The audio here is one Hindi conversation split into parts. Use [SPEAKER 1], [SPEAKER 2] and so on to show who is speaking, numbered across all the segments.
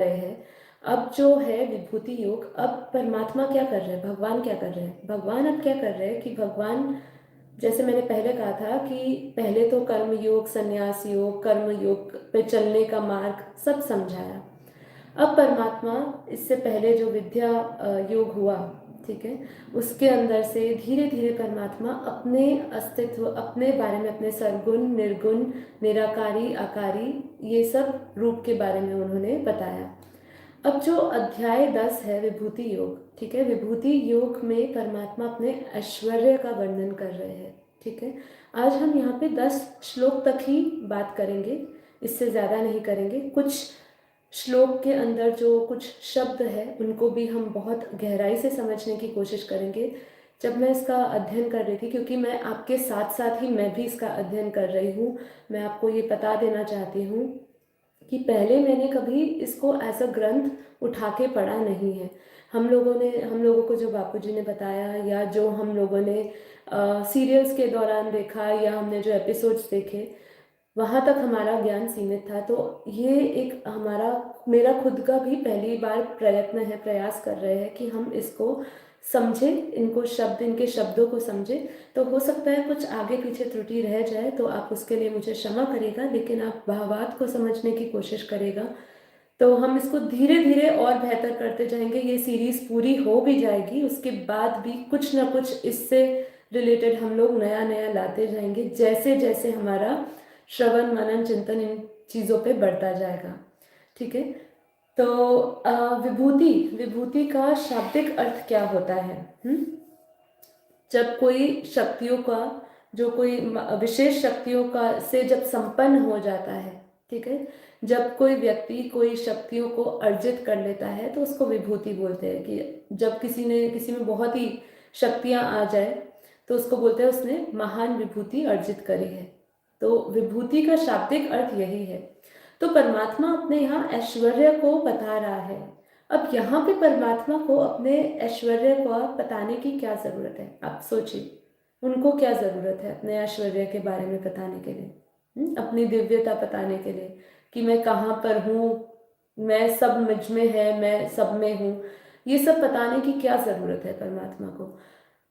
[SPEAKER 1] रहे हैं। अब जो है विभूति योग, अब परमात्मा क्या कर रहे हैं, भगवान क्या कर रहे हैं, भगवान अब क्या कर रहे हैं कि भगवान, जैसे मैंने पहले कहा था कि पहले तो कर्म योग, संन्यास योग, कर्म योग पे चलने का मार्ग सब समझाया। अब परमात्मा, इससे पहले जो विद्या योग हुआ, ठीक है, उसके अंदर से धीरे धीरे परमात्मा अपने अस्तित्व, अपने बारे में, अपने सरगुण, निर्गुण, निराकारी, आकारी, ये सब रूप के बारे में उन्होंने बताया। अब जो अध्याय 10 है विभूति योग, ठीक है, विभूति योग में परमात्मा अपने ऐश्वर्य का वर्णन कर रहे हैं। ठीक है, आज हम यहाँ पे 10 श्लोक तक ही बात करेंगे, इससे ज़्यादा नहीं करेंगे। कुछ श्लोक के अंदर जो कुछ शब्द है उनको भी हम बहुत गहराई से समझने की कोशिश करेंगे। जब मैं इसका अध्ययन कर रही थी, क्योंकि मैं आपके साथ साथ ही मैं भी इसका अध्ययन कर रही हूँ, मैं आपको ये बता देना चाहती हूँ कि पहले मैंने कभी इसको एज अ ग्रंथ उठा के पढ़ा नहीं है। हम लोगों को जो बापूजी ने बताया, या जो हम लोगों ने सीरियल्स के दौरान देखा, या हमने जो एपिसोड्स देखे, वहाँ तक हमारा ज्ञान सीमित था। तो ये एक मेरा खुद का भी पहली बार प्रयत्न है, प्रयास कर रहे हैं कि हम इसको समझें, इनके शब्दों को समझें। तो हो सकता है कुछ आगे पीछे त्रुटि रह जाए, तो आप उसके लिए मुझे क्षमा करिएगा, लेकिन आप भावार्थ को समझने की कोशिश करेगा। तो हम इसको धीरे धीरे और बेहतर करते जाएंगे। ये सीरीज पूरी हो भी जाएगी, उसके बाद भी कुछ ना कुछ इससे रिलेटेड हम लोग नया नया लाते जाएंगे, जैसे जैसे हमारा श्रवण, मनन, चिंतन इन चीज़ों पे बढ़ता जाएगा। ठीक है, तो विभूति विभूति का शाब्दिक अर्थ क्या होता है? जब कोई शक्तियों का, जो कोई विशेष शक्तियों का से जब संपन्न हो जाता है, ठीक है, जब कोई व्यक्ति कोई शक्तियों को अर्जित कर लेता है तो उसको विभूति बोलते हैं। कि जब किसी में बहुत ही शक्तियां आ जाए तो उसको बोलते हैं उसने महान विभूति अर्जित करी है। तो विभूति का शाब्दिक अर्थ यही है। तो परमात्मा अपने यहाँ ऐश्वर्य को बता रहा है। अब यहाँ पे परमात्मा को अपने ऐश्वर्य को बताने की क्या जरूरत है? आप सोचिए, उनको क्या जरूरत है अपने ऐश्वर्य के बारे में बताने के लिए, अपनी दिव्यता बताने के लिए, कि मैं कहाँ पर हूँ, मैं सब मुझ में है, मैं सब में हूँ, ये सब बताने की क्या जरूरत है परमात्मा को?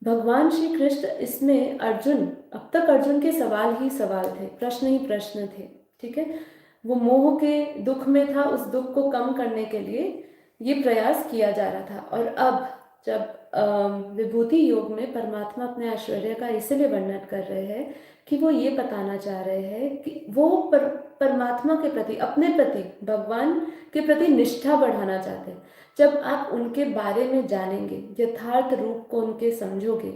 [SPEAKER 1] भगवान श्री कृष्ण इसमें अर्जुन, अब तक अर्जुन के सवाल ही सवाल थे, प्रश्न ही प्रश्न थे। ठीक है, वो मोह के दुख में था, उस दुख को कम करने के लिए ये प्रयास किया जा रहा था। और अब जब विभूति योग में परमात्मा अपने ऐश्वर्य का इसलिए वर्णन कर रहे हैं कि वो ये बताना चाह रहे हैं कि वो परमात्मा के प्रति, अपने प्रति, भगवान के प्रति निष्ठा बढ़ाना चाहते हैं। जब आप उनके बारे में जानेंगे, यथार्थ रूप को उनके समझोगे,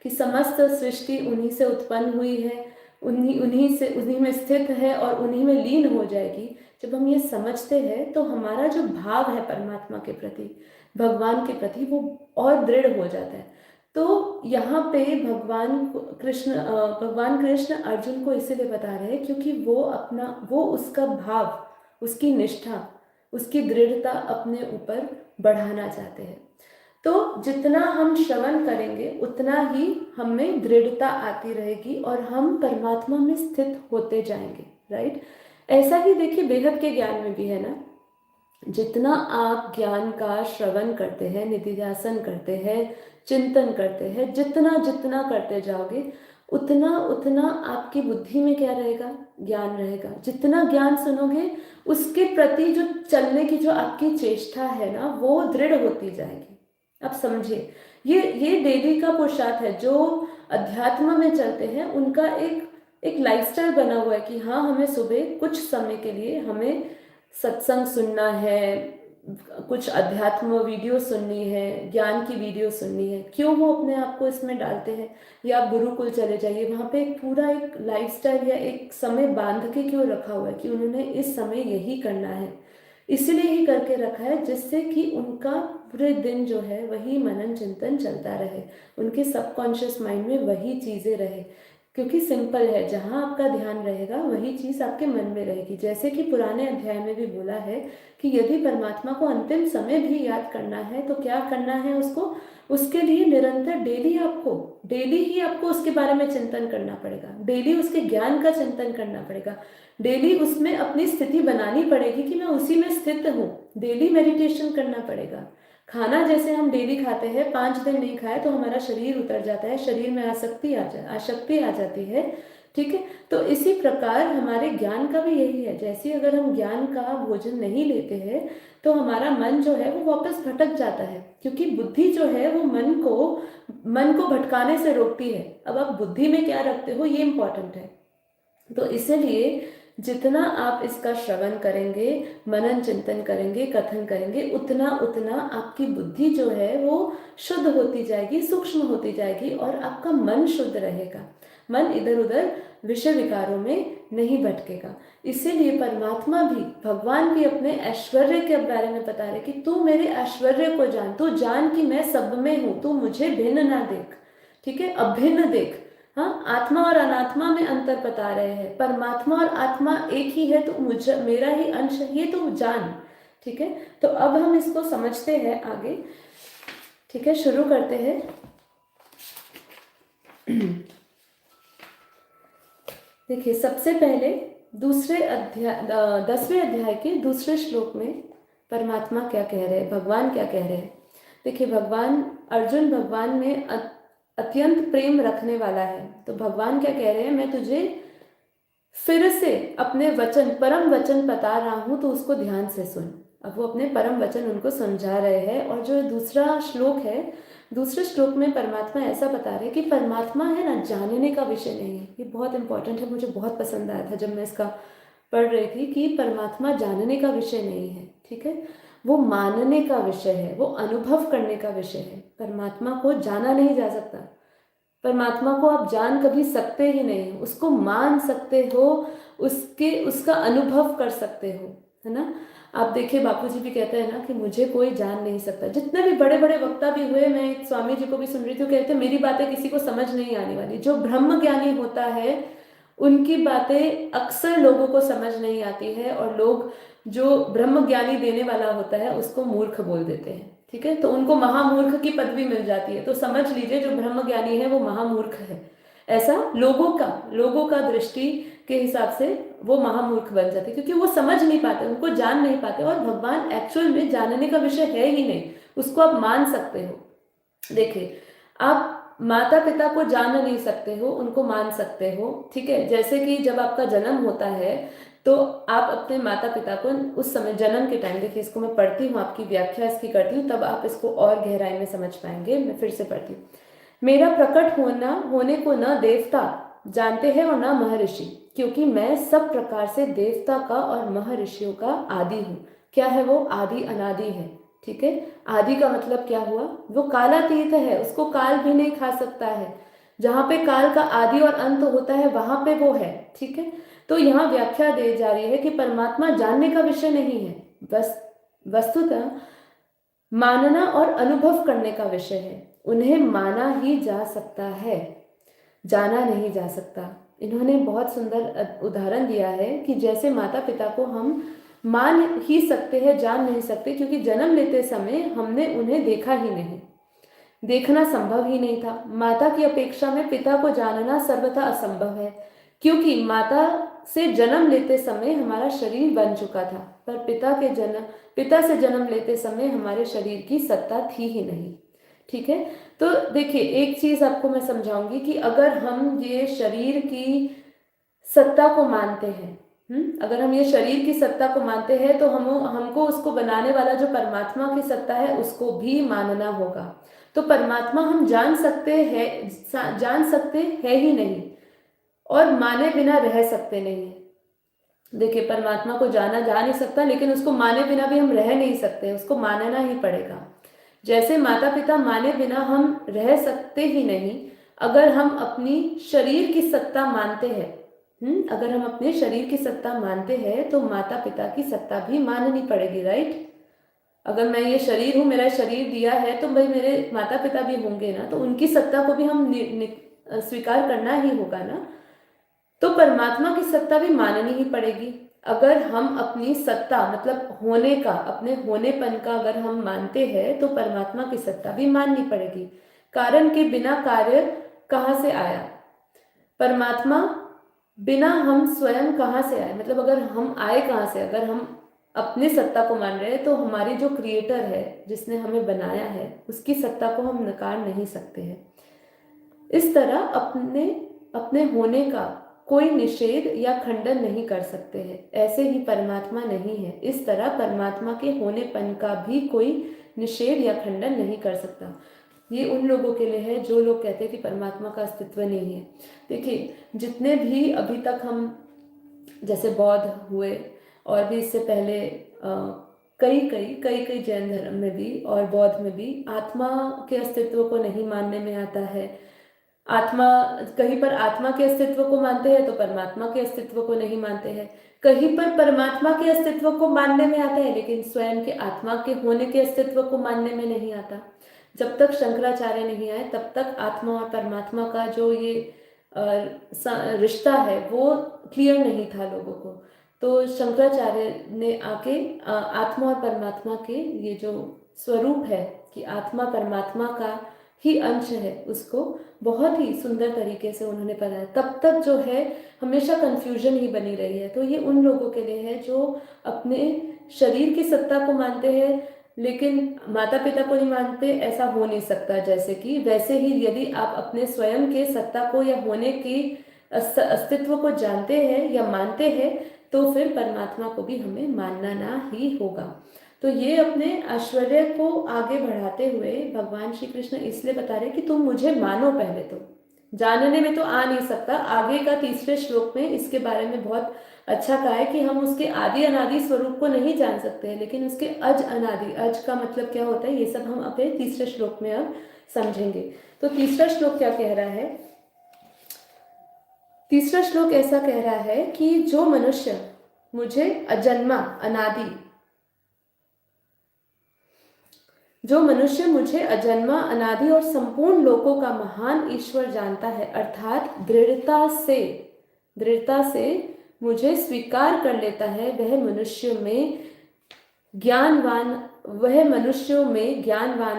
[SPEAKER 1] कि समस्त सृष्टि उन्हीं से उत्पन्न हुई है, उन्हीं में स्थित है और उन्हीं में लीन हो जाएगी, जब हम ये समझते हैं तो हमारा जो भाव है परमात्मा के प्रति, भगवान के प्रति, वो और दृढ़ हो जाता है। तो यहाँ पे भगवान कृष्ण अर्जुन को इसीलिए बता रहे हैं क्योंकि वो उसका भाव, उसकी निष्ठा, उसकी दृढ़ता अपने ऊपर बढ़ाना चाहते हैं। तो जितना हम श्रवण करेंगे उतना ही हमें दृढ़ता आती रहेगी और हम परमात्मा में स्थित होते जाएंगे। राइट, ऐसा ही देखिए बेहद के ज्ञान में भी है ना। जितना आप ज्ञान का श्रवण करते हैं, निधिध्यासन करते हैं, चिंतन करते हैं, जितना जितना करते जाओगे उतना उतना आपकी बुद्धि में क्या रहेगा? ज्ञान रहेगा। जितना ज्ञान सुनोगे उसके प्रति जो चलने की जो आपकी चेष्टा है ना, वो दृढ़ होती जाएगी। आप समझिए, ये डेली का पुरुषार्थ है। जो अध्यात्म में चलते हैं उनका एक लाइफस्टाइल बना हुआ है कि हाँ, हमें सुबह कुछ समय के लिए हमें सत्संग सुनना है, कुछ अध्यात्म वीडियो सुननी है, ज्ञान की वीडियो सुननी है। क्यों वो अपने आप को इसमें डालते हैं? या आप गुरुकुल चले जाइए, वहाँ पे एक लाइफस्टाइल या एक समय बांध के क्यों रखा हुआ है कि उन्होंने इस समय यही करना है। इसलिए ही करके रखा है जिससे कि उनका पूरे दिन जो है वही मनन चिंतन चलता रहे, उनके सबकॉन्शियस माइंड में वही चीज़ें रहे। क्योंकि सिंपल है, जहाँ आपका ध्यान रहेगा वही चीज़ आपके मन में रहेगी। जैसे कि पुराने अध्याय में भी बोला है कि यदि परमात्मा को अंतिम समय भी याद करना है तो क्या करना है उसको? उसके लिए निरंतर डेली ही आपको उसके बारे में चिंतन करना पड़ेगा, डेली उसके ज्ञान का चिंतन करना पड़ेगा, डेली उसमें अपनी स्थिति बनानी पड़ेगी कि मैं उसी में स्थित हूँ। डेली मेडिटेशन करना पड़ेगा। खाना जैसे हम डेली खाते हैं, 5 दिन नहीं खाए तो हमारा शरीर उतर जाता है, शरीर में आसक्ति आ जाती है, ठीक है। तो इसी प्रकार हमारे ज्ञान का भी यही है, जैसे अगर हम ज्ञान का भोजन नहीं लेते हैं तो हमारा मन जो है वो वापस भटक जाता है, क्योंकि बुद्धि जो है वो मन को भटकाने से रोकती है। अब आप बुद्धि में क्या रखते हो ये इंपॉर्टेंट है। तो इसीलिए जितना आप इसका श्रवण करेंगे, मनन चिंतन करेंगे, कथन करेंगे, उतना उतना आपकी बुद्धि जो है वो शुद्ध होती जाएगी, सूक्ष्म होती जाएगी, और आपका मन शुद्ध रहेगा। मन इधर उधर विषय विकारों में नहीं भटकेगा। इसीलिए परमात्मा भी, भगवान भी अपने ऐश्वर्य के बारे में बता रहे कि तू मेरे ऐश्वर्य को जान, तू जान कि मैं सब में हूं, तू मुझे भिन्न ना देख, ठीक है, अभिन्न देख। हाँ, आत्मा और अनात्मा में अंतर बता रहे हैं, परमात्मा और आत्मा एक ही है, तो मुझे मेरा ही अंश है ये तो जान, ठीक है। तो अब हम इसको समझते हैं आगे, ठीक है, शुरू करते हैं। देखिए, सबसे पहले दूसरे अध्याय 10वें अध्याय के दूसरे श्लोक में परमात्मा क्या कह रहे हैं, भगवान क्या कह रहे हैं। देखिए, अर्जुन भगवान में अत्यंत प्रेम रखने वाला है, तो भगवान क्या कह रहे हैं, मैं तुझे फिर से अपने वचन, परम वचन बता रहा हूं, तो उसको ध्यान से सुन। अब वो अपने परम वचन उनको समझा रहे हैं। और जो दूसरा श्लोक है, दूसरे श्लोक में परमात्मा ऐसा बता रहे हैं कि परमात्मा है ना, जानने का विषय नहीं है। ये बहुत इंपॉर्टेंट है, मुझे बहुत पसंद आया था जब मैं इसका पढ़ रही थी कि परमात्मा जानने का विषय नहीं है, ठीक है, वो मानने का विषय है, वो अनुभव करने का विषय है। परमात्मा को जाना नहीं जा सकता, परमात्मा को आप जान कभी सकते ही नहीं, उसको मान सकते हो, उसका अनुभव कर सकते हो, है ना। आप देखिए, बापूजी भी कहते हैं ना कि मुझे कोई जान नहीं सकता। जितने भी बड़े बड़े वक्ता भी हुए, मैं एक स्वामी जी को भी सुन रही थी, कहते मेरी बातें किसी को समझ नहीं आने वाली। जो ब्रह्म ज्ञानी होता है उनकी बातें अक्सर लोगों को समझ नहीं आती है, और लोग जो ब्रह्म ज्ञानी देने वाला होता है उसको मूर्ख बोल देते हैं, ठीक है। तो उनको महामूर्ख की पदवी मिल जाती है। तो समझ लीजिए, जो ब्रह्म ज्ञानी है वो महामूर्ख है, ऐसा लोगों का दृष्टि के हिसाब से वो महामूर्ख बन जाते, क्योंकि वो समझ नहीं पाते, उनको जान नहीं पाते। और भगवान एक्चुअल में जानने का विषय है ही नहीं, उसको आप मान सकते हो। देखिए, आप माता पिता को जान नहीं सकते हो, उनको मान सकते हो, ठीक है। जैसे कि जब आपका जन्म होता है तो आप अपने माता पिता को उस समय जन्म के टाइम, देखिए इसको मैं पढ़ती हूँ, आपकी व्याख्या इसकी करती हूँ, तब आप इसको और गहराई में समझ पाएंगे। मैं फिर से पढ़ती हूँ। मेरा प्रकट होने को न देवता जानते हैं और न महर्षि, क्योंकि मैं सब प्रकार से देवता का और महर्षियों का आदि हूँ। क्या है वो? आदि अनादि है, ठीक है। आदि का मतलब क्या हुआ? वो कालातीत है, उसको काल भी नहीं खा सकता है। जहां पे काल का आदि और अंत होता है वहां पे वो है, ठीक है। तो यहाँ व्याख्या दे जा रही है कि परमात्मा जानने का विषय नहीं है, बस वस्तुतः मानना और अनुभव करने का विषय है। उन्हें माना ही जा सकता है, जाना नहीं जा सकता। इन्होंने बहुत सुंदर उदाहरण दिया है कि जैसे माता पिता को हम मान ही सकते हैं, जान नहीं सकते, क्योंकि जन्म लेते समय हमने उन्हें देखा ही नहीं, देखना संभव ही नहीं था। माता की अपेक्षा में पिता को जानना सर्वथा असंभव है, क्योंकि माता से जन्म लेते समय हमारा शरीर बन चुका था, पर पिता से जन्म लेते समय हमारे शरीर की सत्ता थी ही नहीं, ठीक है। तो देखिए, एक चीज आपको मैं समझाऊंगी कि अगर हम ये शरीर की सत्ता को मानते हैं, अगर हम ये शरीर की सत्ता को मानते हैं, तो हमको उसको बनाने वाला जो परमात्मा की सत्ता है उसको भी मानना होगा। तो परमात्मा हम जान सकते हैं ही नहीं, और माने बिना रह सकते नहीं। देखिए, परमात्मा को जाना जा नहीं सकता, लेकिन उसको माने बिना भी हम रह नहीं सकते, उसको मानना ही पड़ेगा। जैसे माता पिता माने बिना हम रह सकते ही नहीं, अगर हम अपनी शरीर की सत्ता मानते हैं, अगर हम अपने शरीर की सत्ता मानते हैं तो माता पिता की सत्ता भी माननी पड़ेगी, राइट। अगर मैं ये शरीर हूँ, मेरा शरीर दिया है, तो भाई मेरे माता पिता भी होंगे ना, तो उनकी सत्ता को भी हम स्वीकार करना ही होगा ना। तो परमात्मा की सत्ता भी माननी ही पड़ेगी। अगर हम अपनी सत्ता मतलब होने का, अपने होनेपन का अगर हम मानते हैं, तो परमात्मा की सत्ता भी माननी पड़ेगी। कारण के बिना कार्य कहाँ से आया? परमात्मा बिना हम स्वयं कहाँ से आए, मतलब अगर हम आए कहाँ से? अगर हम अपनी सत्ता को मान रहे हैं तो हमारी जो क्रिएटर है, जिसने हमें बनाया है, उसकी सत्ता को हम नकार नहीं सकते हैं। इस तरह अपने अपने होने का कोई निषेध या खंडन नहीं कर सकते हैं। ऐसे ही परमात्मा नहीं है, इस तरह परमात्मा के होनेपन का भी कोई निषेध या खंडन नहीं कर सकता। ये उन लोगों के लिए है जो लोग कहते हैं कि परमात्मा का अस्तित्व नहीं है। देखिए, जितने भी अभी तक हम, जैसे बौद्ध हुए और भी इससे पहले कई कई कई कई जैन धर्म में भी और बौद्ध में भी आत्मा के अस्तित्व को नहीं मानने में आता है। आत्मा, कहीं पर आत्मा के अस्तित्व को मानते हैं तो परमात्मा के अस्तित्व को नहीं मानते हैं। कहीं पर परमात्मा के अस्तित्व को मानने में आता है लेकिन स्वयं के आत्मा के होने के अस्तित्व को मानने में नहीं आता। जब तक शंकराचार्य नहीं आए तब तक आत्मा और परमात्मा का जो ये रिश्ता है वो क्लियर नहीं था लोगों को। तो शंकराचार्य ने आके आत्मा और परमात्मा के ये जो स्वरूप है कि आत्मा परमात्मा का ही अंश है, उसको बहुत ही सुंदर तरीके से उन्होंने पढ़ाया। तब तक जो है हमेशा कंफ्यूजन ही बनी रही है। तो ये उन लोगों के लिए है जो अपने शरीर की सत्ता को मानते हैं लेकिन माता पिता को नहीं मानते। ऐसा हो नहीं सकता। जैसे कि वैसे ही यदि आप अपने स्वयं के सत्ता को या होने की अस्तित्व को जानते हैं या मानते हैं तो फिर परमात्मा को भी हमें मानना ना ही होगा। तो ये अपने ऐश्वर्य को आगे बढ़ाते हुए भगवान श्री कृष्ण इसलिए बता रहे कि तुम मुझे मानो। पहले तो जानने में तो आ नहीं सकता। आगे का तीसरे श्लोक में इसके बारे में बहुत अच्छा कहा है कि हम उसके आदि अनादि स्वरूप को नहीं जान सकते हैं लेकिन उसके अज अनादि, अज का मतलब क्या होता है, ये सब हम अपने तीसरे श्लोक में अब समझेंगे। तो तीसरा श्लोक क्या कह रहा है? तीसरा श्लोक ऐसा कह रहा है कि जो मनुष्य मुझे अजन्मा अनादि, जो मनुष्य मुझे अजन्मा अनादि और संपूर्ण लोकों का महान ईश्वर जानता है, अर्थात दृढ़ता से मुझे स्वीकार कर लेता है, वह मनुष्यों में ज्ञानवान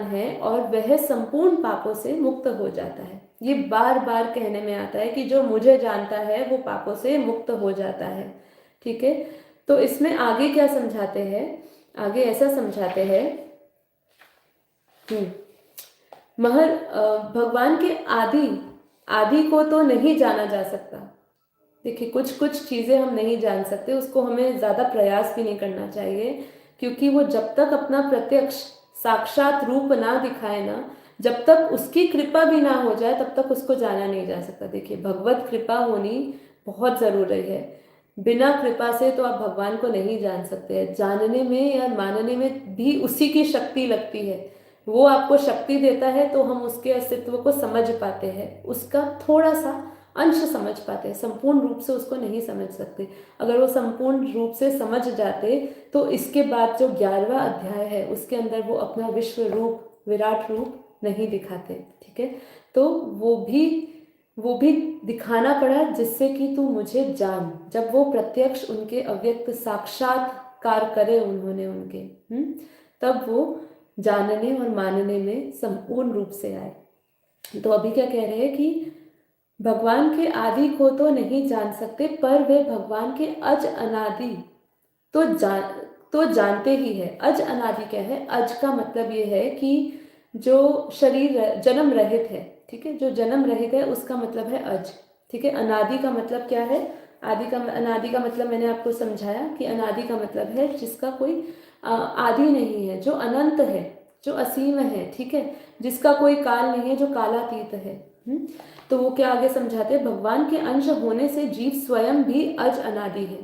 [SPEAKER 1] है और वह संपूर्ण पापों से मुक्त हो जाता है। ये बार बार कहने में आता है कि जो मुझे जानता है वो पापों से मुक्त हो जाता है। ठीक है, तो इसमें आगे क्या समझाते हैं? आगे ऐसा समझाते हैं भगवान के आदि को तो नहीं जाना जा सकता। देखिए, कुछ चीजें हम नहीं जान सकते, उसको हमें ज्यादा प्रयास भी नहीं करना चाहिए क्योंकि वो जब तक अपना प्रत्यक्ष साक्षात रूप ना दिखाए ना, जब तक उसकी कृपा भी ना हो जाए तब तक उसको जाना नहीं जा सकता। देखिए, भगवत कृपा होनी बहुत जरूरी है। बिना कृपा से तो आप भगवान को नहीं जान सकते। जानने में या मानने में भी उसी की शक्ति लगती है। वो आपको शक्ति देता है तो हम उसके अस्तित्व को समझ पाते हैं, उसका थोड़ा सा अंश समझ पाते हैं, संपूर्ण रूप से उसको नहीं समझ सकते। अगर वो संपूर्ण रूप से समझ जाते तो इसके बाद जो 11वां अध्याय है उसके अंदर वो अपना विश्व रूप, विराट रूप नहीं दिखाते। ठीक है, तो वो भी दिखाना पड़ा जिससे कि तू मुझे जान। जब वो प्रत्यक्ष उनके अव्यक्त साक्षात्कार करे उन्होंने उनके, तब वो जानने और मानने में संपूर्ण रूप से आए। तो अभी क्या कह रहे हैं कि भगवान के आदि को तो नहीं जान सकते पर वे भगवान के अज अनादि तो जानते ही है। अज अनादि क्या है? अज का मतलब ये है कि जो शरीर जन्म रहित है। ठीक है, जो जन्म रहित है उसका मतलब है अज। ठीक है, अनादि का मतलब क्या है? अनादि का मतलब मैंने आपको समझाया कि अनादि का मतलब है जिसका कोई आदि नहीं है, जो अनंत है, जो असीम है। ठीक है, जिसका कोई काल नहीं है, जो कालातीत है। तो वो क्या आगे समझाते हैं? भगवान के अंश होने से जीव स्वयं भी अज अनादि है।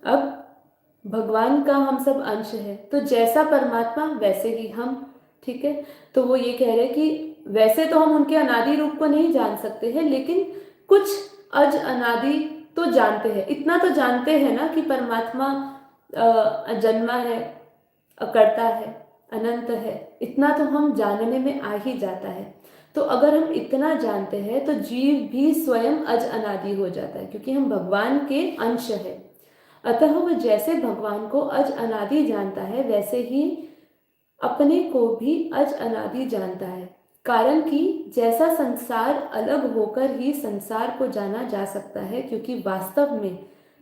[SPEAKER 1] अब भगवान का हम सब अंश है तो जैसा परमात्मा वैसे ही हम। ठीक है, तो वो ये कह रहे कि वैसे तो हम उनके अनादि रूप को नहीं जान सकते हैं लेकिन कुछ अज अनादि तो जानते हैं। इतना तो जानते हैं ना कि परमात्मा अजन्मा है, अकर्ता है, अनंत है। इतना तो हम जानने में आ ही जाता है। तो अगर हम इतना जानते हैं तो जीव भी स्वयं अज अनादि हो जाता है क्योंकि हम भगवान के अंश है। अतः वह जैसे भगवान को अज अनादि जानता है वैसे ही अपने को भी अज अनादि जानता है। कारण कि जैसा संसार अलग होकर ही संसार को जाना जा सकता है क्योंकि वास्तव में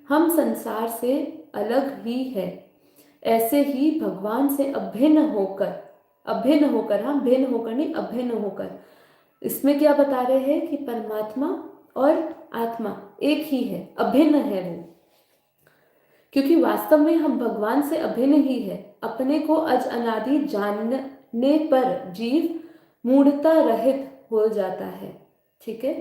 [SPEAKER 1] हम संसार से अलग ही है। ऐसे ही भगवान से अभिन्न होकर, अभिन्न होकर, हाँ भिन्न होकर नहीं, अभिन्न होकर, इसमें क्या बता रहे हैं कि परमात्मा और आत्मा एक ही है, अभिन्न है वो, क्योंकि वास्तव में हम भगवान से अभिन्न ही है। अपने को अज अनादि जानने पर जीव मूढ़ता रहित हो जाता है। ठीक है,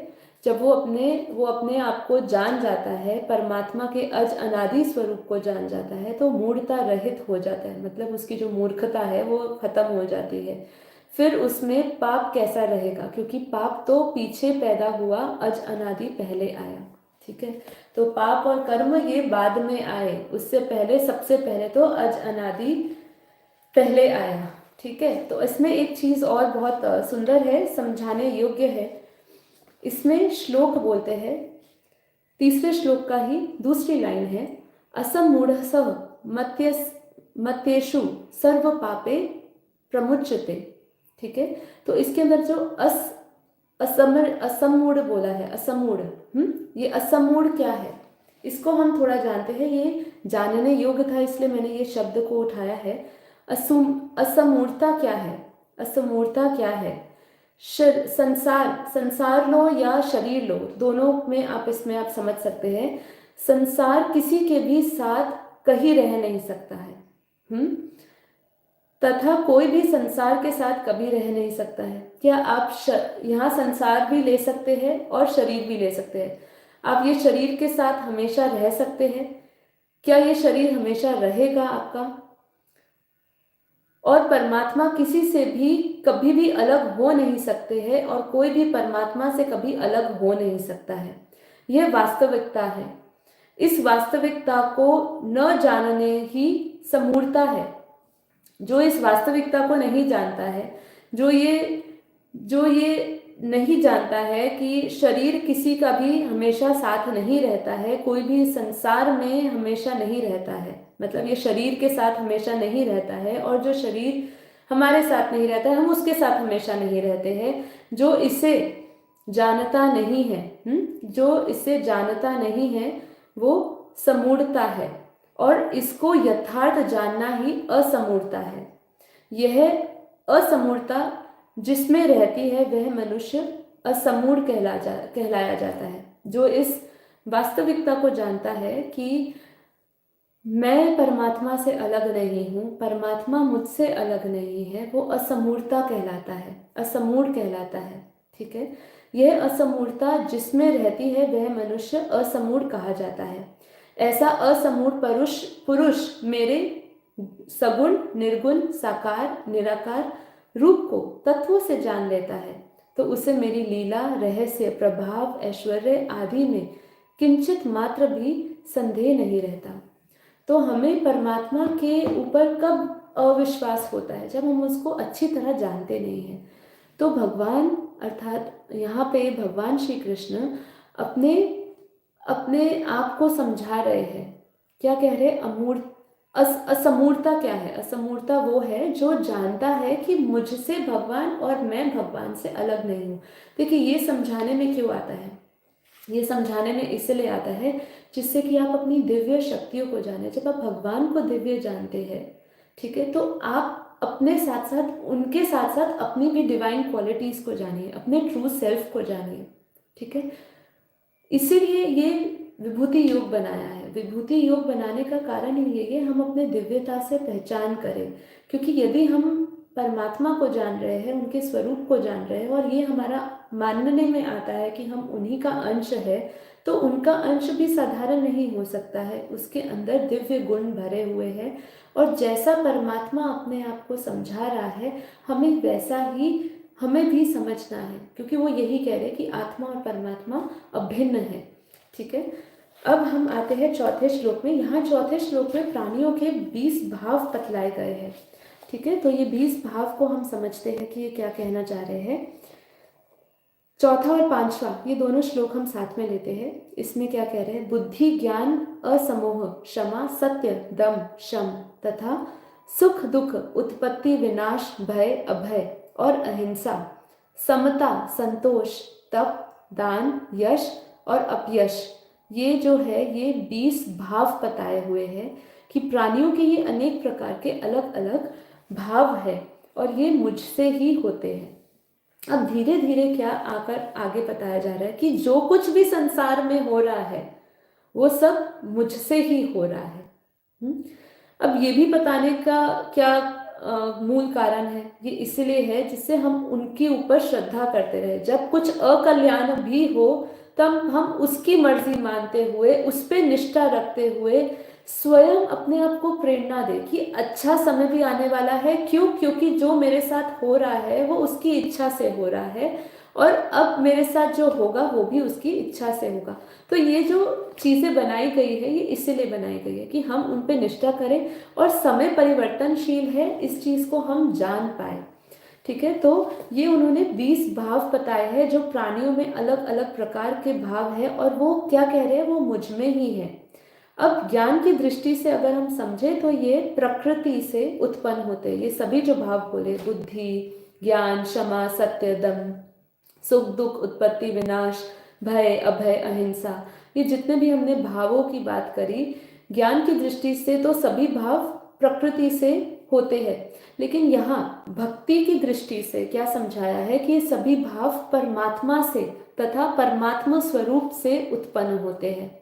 [SPEAKER 1] जब वो अपने आप को जान जाता है, परमात्मा के अज अनादि स्वरूप को जान जाता है, तो मूढ़ता रहित हो जाता है, मतलब उसकी जो मूर्खता है वो खत्म हो जाती है। फिर उसमें पाप कैसा रहेगा, क्योंकि पाप तो पीछे पैदा हुआ, अज अनादि पहले आया। ठीक है, तो पाप और कर्म ये बाद में आए, उससे पहले, सबसे पहले तो अज अनादि पहले आया। ठीक है, तो इसमें एक चीज और बहुत सुंदर है, समझाने योग्य है। इसमें श्लोक बोलते हैं, तीसरे श्लोक का ही दूसरी लाइन है, असमूढ़सः मत्येषु सर्व पापे प्रमुच्यते। ठीक है, तो इसके अंदर जो असमूढ़ बोला है, असमूढ़, ये असमूढ़ क्या है, इसको हम थोड़ा जानते हैं। ये जानने योग्य था, इसलिए मैंने ये शब्द को उठाया है। असमूढ़ता क्या है, असमूढ़ता क्या है? संसार लो या शरीर लो, दोनों में आप इसमें आप समझ सकते हैं। संसार किसी के भी साथ कहीं रह नहीं सकता है, तथा कोई भी संसार के साथ कभी रह नहीं सकता है। क्या आप यहाँ संसार भी ले सकते हैं और शरीर भी ले सकते हैं। आप ये शरीर के साथ हमेशा रह सकते हैं, क्या ये शरीर हमेशा रहेगा आपका? और परमात्मा किसी से भी कभी भी अलग हो नहीं सकते हैं, और कोई भी परमात्मा से कभी अलग हो नहीं सकता है। यह वास्तविकता है। इस वास्तविकता को न जानने ही समूढ़ता है। जो इस वास्तविकता को नहीं जानता है, जो ये नहीं जानता है कि शरीर किसी का भी हमेशा साथ नहीं रहता है, कोई भी संसार में हमेशा नहीं रहता है, मतलब ये शरीर के साथ हमेशा नहीं रहता है, और जो शरीर हमारे साथ नहीं रहता है, हम उसके साथ हमेशा नहीं रहते हैं। जो इसे जानता नहीं है, जो इसे जानता नहीं है, वो समूढ़ता है, और इसको यथार्थ जानना ही असमूढ़ता है। यह असमूढ़ता जिसमें रहती है वह मनुष्य असमूढ़ कहलाया जाता है। जो इस वास्तविकता को जानता है कि मैं परमात्मा से अलग नहीं हूँ, परमात्मा मुझसे अलग नहीं है, वो असमूढ़ता कहलाता है, असमूढ़ कहलाता है। ठीक है, यह असमूढ़ता जिसमें रहती है वह मनुष्य असमूढ़ कहा जाता है। ऐसा असमूढ़ पुरुष मेरे सगुण, निर्गुण, साकार, निराकार रूप को तत्वों से जान लेता है, तो उसे मेरी लीला, रहस्य, प्रभाव, ऐश्वर्य आदि में किंचित मात्र भी संदेह नहीं रहता। तो हमें परमात्मा के ऊपर कब अविश्वास होता है? जब हम उसको अच्छी तरह जानते नहीं हैं। तो भगवान, अर्थात यहाँ पे भगवान श्री कृष्ण अपने आप को समझा रहे हैं। क्या कह रहे? असमूढ़ता क्या है? असमूढ़ता वो है जो जानता है कि मुझसे भगवान और मैं भगवान से अलग नहीं हूँ। देखिए, ये समझाने में क्यों आता है? ये समझाने में इसलिए आता है जिससे कि आप अपनी दिव्य शक्तियों को जाने। जब आप भगवान को दिव्य जानते हैं, ठीक है, तो आप अपने साथ साथ, उनके साथ साथ अपनी भी डिवाइन क्वालिटीज को जानिए, अपने ट्रू सेल्फ को जानिए। ठीक है, इसीलिए ये विभूति योग बनाया है। विभूति योग बनाने का कारण ही ये है, हम अपने दिव्यता से पहचान करें। क्योंकि यदि हम परमात्मा को जान रहे हैं, उनके स्वरूप को जान रहे हैं, और ये हमारा मानने में आता है कि हम उन्हीं का अंश है, तो उनका अंश भी साधारण नहीं हो सकता है। उसके अंदर दिव्य गुण भरे हुए हैं, और जैसा परमात्मा अपने आप को समझा रहा है, हमें वैसा ही हमें भी समझना है, क्योंकि वो यही कह रहे हैं कि आत्मा और परमात्मा अभिन्न है। ठीक है, अब हम आते हैं चौथे श्लोक में। यहाँ चौथे श्लोक में प्राणियों के 20 भाव बतलाए गए हैं। ठीक है, तो ये 20 भाव को हम समझते हैं कि ये क्या कहना चाह रहे हैं। चौथा और पांचवा, ये दोनों श्लोक हम साथ में लेते हैं। इसमें क्या कह रहे हैं? बुद्धि, ज्ञान, असमोह, क्षमा, सत्य, दम, शम तथा सुख दुख, उत्पत्ति, विनाश, भय, अभय और अहिंसा, समता, संतोष, तप, दान, यश और अपयश, ये जो है ये 20 भाव बताए हुए हैं कि प्राणियों के ये अनेक प्रकार के अलग अलग भाव है और ये मुझसे ही होते हैं। अब धीरे धीरे क्या आकर आगे बताया जा रहा है कि जो कुछ भी संसार में हो रहा है वो सब मुझसे ही हो रहा है। अब ये भी बताने का क्या मूल कारण है, ये इसलिए है जिससे हम उनके ऊपर श्रद्धा करते रहे। जब कुछ अकल्याण भी हो तब हम उसकी मर्जी मानते हुए उस पर निष्ठा रखते हुए स्वयं अपने आप को प्रेरणा दे कि अच्छा समय भी आने वाला है। क्यों? क्योंकि जो मेरे साथ हो रहा है वो उसकी इच्छा से हो रहा है और अब मेरे साथ जो होगा वो भी उसकी इच्छा से होगा। तो ये जो चीज़ें बनाई गई है ये इसीलिए बनाई गई है कि हम उन पे निष्ठा करें और समय परिवर्तनशील है इस चीज़ को हम जान पाए। ठीक है, तो ये उन्होंने 20 भाव बताए हैं जो प्राणियों में अलग अलग प्रकार के भाव है और वो क्या कह रहे हैं, वो मुझ में ही है। अब ज्ञान की दृष्टि से अगर हम समझे तो ये प्रकृति से उत्पन्न होते हैं। ये सभी जो भाव बोले, बुद्धि, ज्ञान, क्षमा, सत्य, दम, सुख दुख, उत्पत्ति विनाश, भय, अभय, अहिंसा, ये जितने भी हमने भावों की बात करी ज्ञान की दृष्टि से तो सभी भाव प्रकृति से होते हैं। लेकिन यहाँ भक्ति की दृष्टि से क्या समझाया है कि ये सभी भाव परमात्मा से तथा परमात्मा स्वरूप से उत्पन्न होते हैं।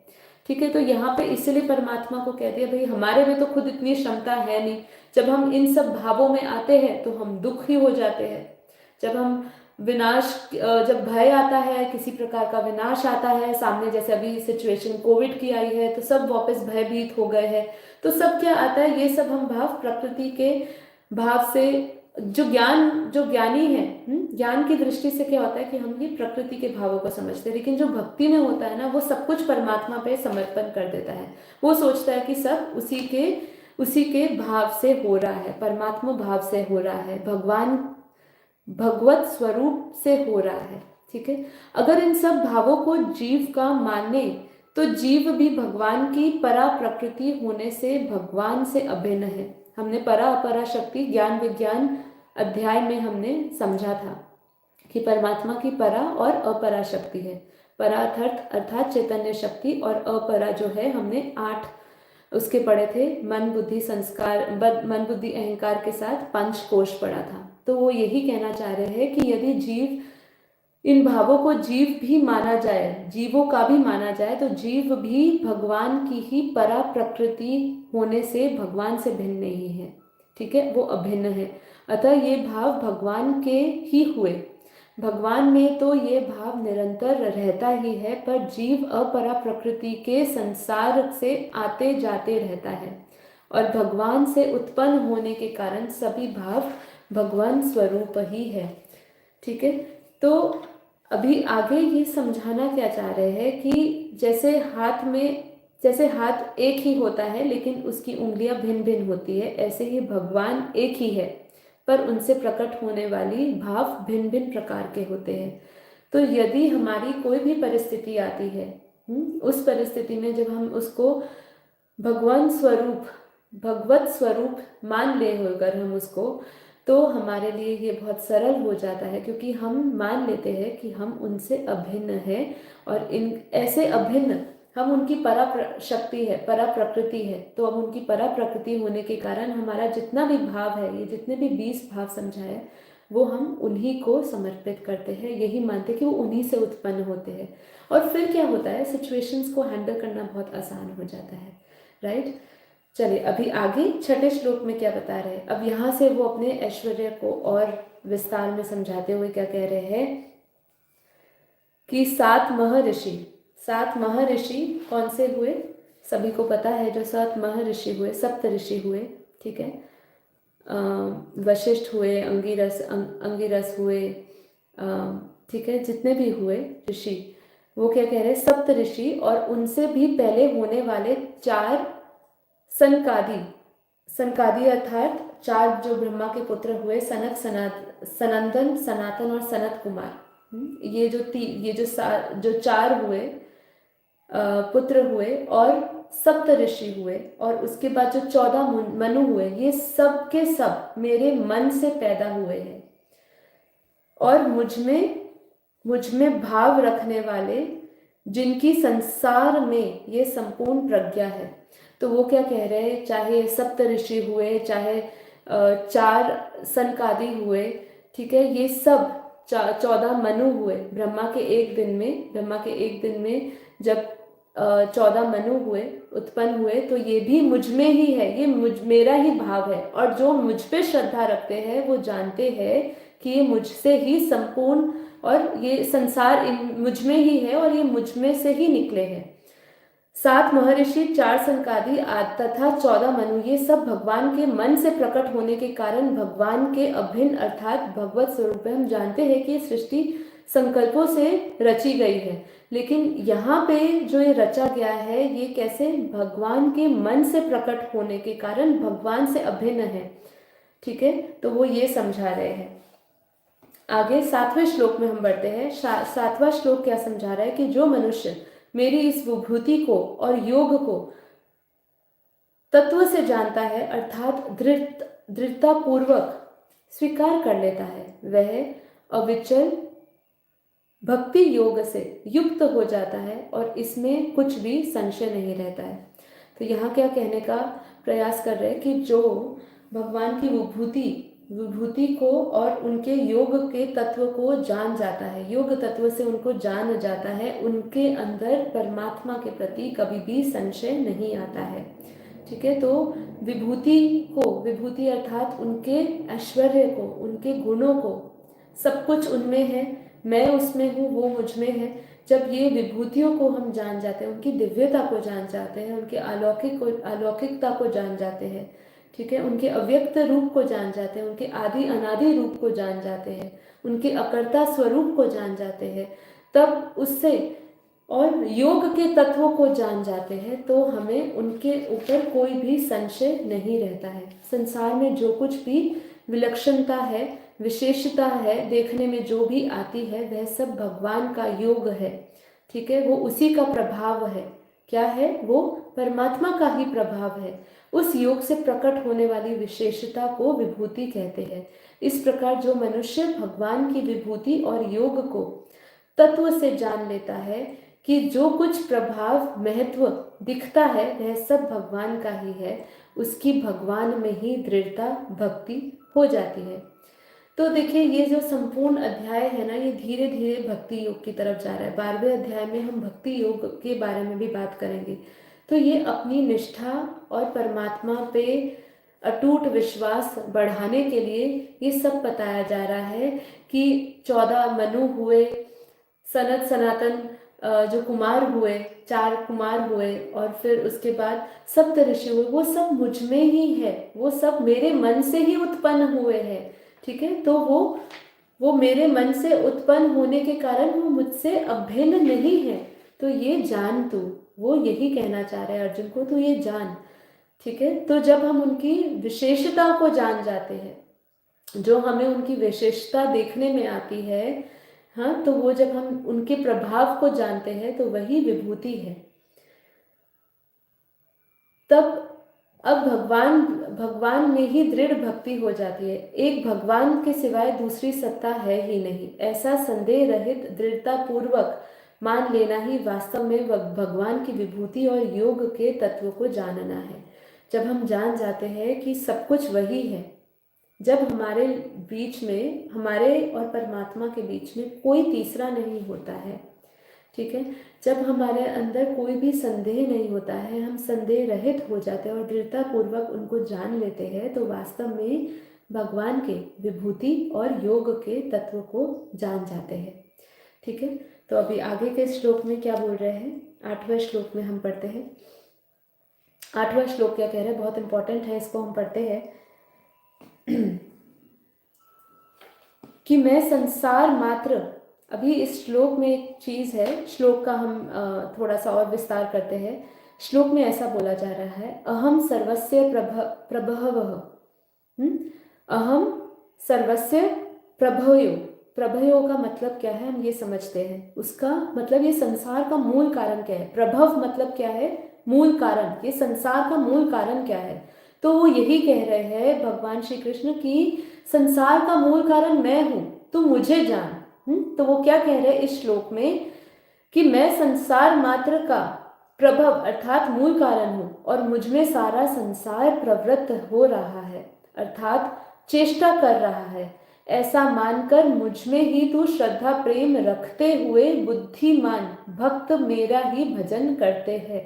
[SPEAKER 1] ठीक है, तो यहाँ पे इसलिए परमात्मा को कह दिया भाई हमारे में तो खुद इतनी क्षमता है नहीं। जब हम इन सब भावों में आते हैं तो हम दुखी हो जाते हैं। जब हम विनाश, जब भय आता है, किसी प्रकार का विनाश आता है सामने, जैसे अभी सिचुएशन कोविड की आई है तो सब वापस भयभीत हो गए हैं। तो सब क्या आता है, ये सब हम भाव प्रकृति के भाव से, जो ज्ञानी है, ज्ञान की दृष्टि से क्या होता है कि हम ये प्रकृति के भावों को समझते हैं। लेकिन जो भक्ति में होता है ना, वो सब कुछ परमात्मा पे समर्पण कर देता है। वो सोचता है कि सब उसी के भाव से हो रहा है, परमात्मा भाव से हो रहा है, भगवान भगवत स्वरूप से हो रहा है। ठीक है, अगर इन सब भावों को जीव का माने तो जीव भी भगवान की परा प्रकृति होने से भगवान से अभिन्न है। हमने परा अपरा शक्ति ज्ञान विज्ञान अध्याय में हमने समझा था कि परमात्मा की परा और अपरा शक्ति है। परा अर्थात चैतन्य शक्ति और अपरा जो है हमने 8 उसके पढ़े थे, मन बुद्धि संस्कार, मन बुद्धि अहंकार के साथ 5 कोश पढ़ा था। तो वो यही कहना चाह रहे हैं कि यदि जीव, इन भावों को जीव भी माना जाए, जीवों का भी माना जाए, तो जीव भी भगवान की ही परा प्रकृति होने से भगवान से भिन्न नहीं है। ठीक है, वो अभिन्न है। अतः ये भाव भगवान के ही हुए। भगवान में तो ये भाव निरंतर रहता ही है, पर जीव अपरा प्रकृति के संसार से आते जाते रहता है और भगवान से उत्पन्न होने के कारण सभी भाव भगवान स्वरूप ही है। ठीक है, तो अभी आगे ये समझाना क्या चाह रहे हैं कि जैसे हाथ एक ही होता है लेकिन उसकी उंगलियां भिन्न भिन्न होती है, ऐसे ही भगवान एक ही है पर उनसे प्रकट होने वाली भाव भिन्न भिन्न प्रकार के होते हैं। तो यदि हमारी कोई भी परिस्थिति आती है, उस परिस्थिति में जब हम उसको भगवत स्वरूप मान ले होकर हम उसको, तो हमारे लिए ये बहुत सरल हो जाता है क्योंकि हम मान लेते हैं कि हम उनसे अभिन्न है और इन ऐसे अभिन्न हम उनकी परा शक्ति है, परा प्रकृति है। तो अब उनकी परा प्रकृति होने के कारण हमारा जितना भी भाव है, ये जितने भी 20 भाव समझाए, वो हम उन्हीं को समर्पित करते हैं, यही मानते कि वो उन्हीं से उत्पन्न होते हैं। और फिर क्या होता है, सिचुएशंस को हैंडल करना बहुत आसान हो जाता है। राइट, चलिए अभी आगे 6ठे श्लोक में क्या बता रहे हैं। अब यहाँ से वो अपने ऐश्वर्य को और विस्तार में समझाते हुए क्या कह रहे हैं कि 7 महर्षि कौन से हुए, सभी को पता है जो 7 महर्षि हुए, सप्त ऋषि हुए। ठीक है, वशिष्ठ हुए, अंगिरस हुए, ठीक है, जितने भी हुए ऋषि, वो क्या कह रहे हैं, सप्त ऋषि और उनसे भी पहले होने वाले 4 सनकादि अर्थात 4 जो ब्रह्मा के पुत्र हुए, सनक, सनंदन, सनातन और सनत कुमार। ये जो 4 हुए पुत्र हुए और सप्त ऋषि हुए और उसके बाद जो 14 मनु हुए, ये सब के सब मेरे मन से पैदा हुए हैं और मुझ में भाव रखने वाले, जिनकी संसार में ये संपूर्ण प्रज्ञा है। तो वो क्या कह रहे हैं, चाहे सप्त ऋषि हुए, चाहे 4 सनकादि हुए, ठीक है, ये सब 14 मनु हुए ब्रह्मा के एक दिन में, जब 14 मनु हुए, उत्पन्न हुए, तो ये भी मुझ में ही है, ये मेरा ही भाव है। और जो मुझ पे श्रद्धा रखते हैं वो जानते हैं कि ये मुझसे ही संपूर्ण, और ये संसार मुझ में ही है और ये मुझ में से ही निकले हैं। 7 महर्षि, 4 सनकादि तथा 14 मनु, ये सब भगवान के मन से प्रकट होने के कारण भगवान के अभिन्न अर्थात भगवत स्वरूप है। हम जानते हैं कि सृष्टि संकल्पों से रची गई है, लेकिन यहाँ पे जो ये रचा गया है ये कैसे, भगवान के मन से प्रकट होने के कारण भगवान से अभिन्न है, ठीक है। तो वो ये समझा रहे हैं। आगे 7वें श्लोक में हम बढ़ते हैं। 7वां श्लोक क्या समझा रहा है कि जो मनुष्य मेरी इस विभूति को और योग को तत्व से जानता है, अर्थात दृढ़ता पूर्वक स्वीकार कर लेता है, वह अविचल भक्ति योग से युक्त हो जाता है और इसमें कुछ भी संशय नहीं रहता है। तो यहाँ क्या कहने का प्रयास कर रहे हैं कि जो भगवान की विभूति को और उनके योग के तत्व को जान जाता है, योग तत्व से उनको जान जाता है, उनके अंदर परमात्मा के प्रति कभी भी संशय नहीं आता है, ठीक है। तो विभूति अर्थात उनके ऐश्वर्य को, उनके गुणों को, सब कुछ उनमें है, मैं उसमें हूँ, वो मुझ में है। जब ये विभूतियों को हम जान जाते हैं, उनकी दिव्यता को जान जाते हैं, उनके अलौकिकता को जान जाते हैं, ठीक है, उनके अव्यक्त रूप को जान जाते हैं, उनके आदि अनादि रूप को जान जाते हैं, उनके अकर्ता स्वरूप को जान जाते हैं, तब उससे और योग के तत्वों को जान जाते हैं, तो हमें उनके ऊपर कोई भी संशय नहीं रहता है। संसार में जो कुछ भी विलक्षणता है, विशेषता है, देखने में जो भी आती है, वह सब भगवान का योग है, ठीक है, वो उसी का प्रभाव है। क्या है वो? परमात्मा का ही प्रभाव है। उस योग से प्रकट होने वाली विशेषता को विभूति कहते हैं। इस प्रकार जो मनुष्य भगवान की विभूति और योग को तत्व से जान लेता है कि जो कुछ प्रभाव महत्व दिखता है वह सब भगवान का ही है, उसकी भगवान में ही दृढ़ता भक्ति हो जाती है। तो देखिए ये जो संपूर्ण अध्याय है ना, ये धीरे धीरे भक्ति योग की तरफ जा रहा है। 12वें अध्याय में हम भक्ति योग के बारे में भी बात करेंगे। तो ये अपनी निष्ठा और परमात्मा पे अटूट विश्वास बढ़ाने के लिए ये सब बताया जा रहा है कि 14 मनु हुए, सनत सनातन जो कुमार हुए, 4 कुमार हुए, और फिर उसके बाद सप्त ऋषि हुए, वो सब मुझ में ही है, वो सब मेरे मन से ही उत्पन्न हुए हैं, ठीक है। तो वो मेरे मन से उत्पन्न होने के कारण वो मुझसे अभिन्न नहीं है। तो ये जान तू, वो यही कहना चाह रहे हैं अर्जुन को, तो ये जान, ठीक है। तो जब हम उनकी विशेषता को जान जाते हैं, जो हमें उनकी विशेषता देखने में आती है, हाँ, तो वो जब हम उनके प्रभाव को जानते हैं तो वही विभूति है। तब अब भगवान में ही दृढ़ भक्ति हो जाती है। एक भगवान के सिवाय दूसरी सत्ता है ही नहीं, ऐसा संदेह रहित दृढ़ता पूर्वक मान लेना ही वास्तव में भगवान की विभूति और योग के तत्व को जानना है। जब हम जान जाते हैं कि सब कुछ वही है, जब हमारे बीच में, हमारे और परमात्मा के बीच में कोई तीसरा नहीं होता है, ठीक है, जब हमारे अंदर कोई भी संदेह नहीं होता है, हम संदेह रहित हो जाते हैं और दृढ़ता पूर्वक उनको जान लेते हैं, तो वास्तव में भगवान के विभूति और योग के तत्व को जान जाते हैं, ठीक है। तो अभी आगे के श्लोक में क्या बोल रहे हैं, 8वें श्लोक में हम पढ़ते हैं। 8वां श्लोक क्या कह रहे हैं, बहुत इंपॉर्टेंट है, इसको हम पढ़ते हैं कि मैं संसार मात्र, अभी इस श्लोक में एक चीज है, श्लोक का हम थोड़ा सा और विस्तार करते हैं। श्लोक में ऐसा बोला जा रहा है, अहम सर्वस्य प्रभवः, अहम सर्वस्य प्रभयो। प्रभयो का मतलब क्या है, हम ये समझते हैं। उसका मतलब ये संसार का मूल कारण क्या है। प्रभव मतलब क्या है, मूल कारण। ये संसार का मूल कारण क्या है, तो वो यही कह रहे हैं भगवान श्री कृष्ण की संसार का मूल कारण मैं हूं, तो मुझे जान। तो वो क्या कह रहे हैं इस श्लोक में कि मैं संसार मात्र का प्रभव अर्थात मूल कारण हूँ और मुझ में सारा संसार प्रवृत्त हो रहा है अर्थात चेष्टा कर रहा है, ऐसा मानकर मुझ में ही तू श्रद्धा प्रेम रखते हुए बुद्धिमान भक्त मेरा ही भजन करते हैं,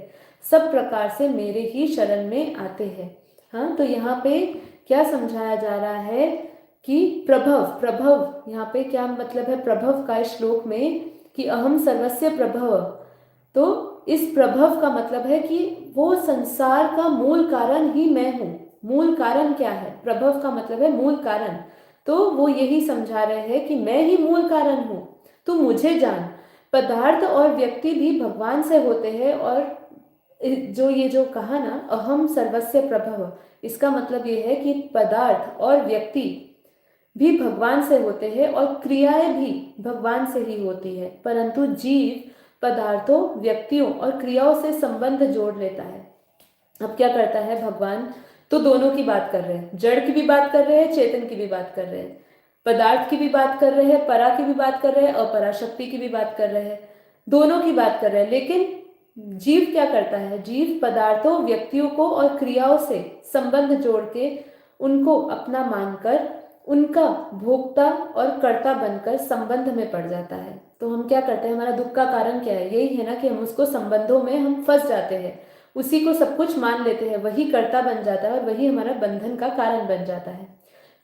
[SPEAKER 1] सब प्रकार से मेरे ही शरण में आते हैं। हाँ, तो यहाँ पे क्या समझाया जा रहा है कि प्रभव, प्रभव यहाँ पे क्या मतलब है प्रभव का इस श्लोक में, कि अहम सर्वस्य प्रभव। तो इस प्रभव का मतलब है कि वो संसार का मूल कारण ही मैं हूँ। मूल कारण क्या है? प्रभव का मतलब है मूल कारण। तो वो यही समझा रहे हैं कि मैं ही मूल कारण हूँ, तू मुझे जान। पदार्थ और व्यक्ति भी भगवान से होते हैं, और जो ये जो कहा ना अहम सर्वस्य प्रभव, इसका मतलब ये है कि पदार्थ और व्यक्ति भी भगवान से होते हैं और क्रियाएं भी भगवान से ही होती है, परंतु जीव पदार्थों, व्यक्तियों और क्रियाओं से संबंध जोड़ लेता है। अब क्या करता है भगवान? तो दोनों की बात कर रहे हैं, जड़ की भी बात कर रहे हैं, चेतन की भी बात कर रहे हैं, पदार्थ की भी बात कर रहे हैं, परा की भी बात कर रहे हैं, अपरा शक्ति की भी बात कर रहे हैं, दोनों की बात कर रहे हैं। लेकिन जीव क्या करता है? जीव पदार्थों, व्यक्तियों को और क्रियाओं से संबंध जोड़ के उनको अपना मानकर उनका भोक्ता और कर्ता बनकर संबंध में पड़ जाता है। तो हम क्या करते हैं? हमारा दुख का कारण क्या है? यही है ना कि हम उसको संबंधों में हम फंस जाते हैं, उसी को सब कुछ मान लेते हैं, वही कर्ता बन जाता है और वही हमारा बंधन का कारण बन जाता है।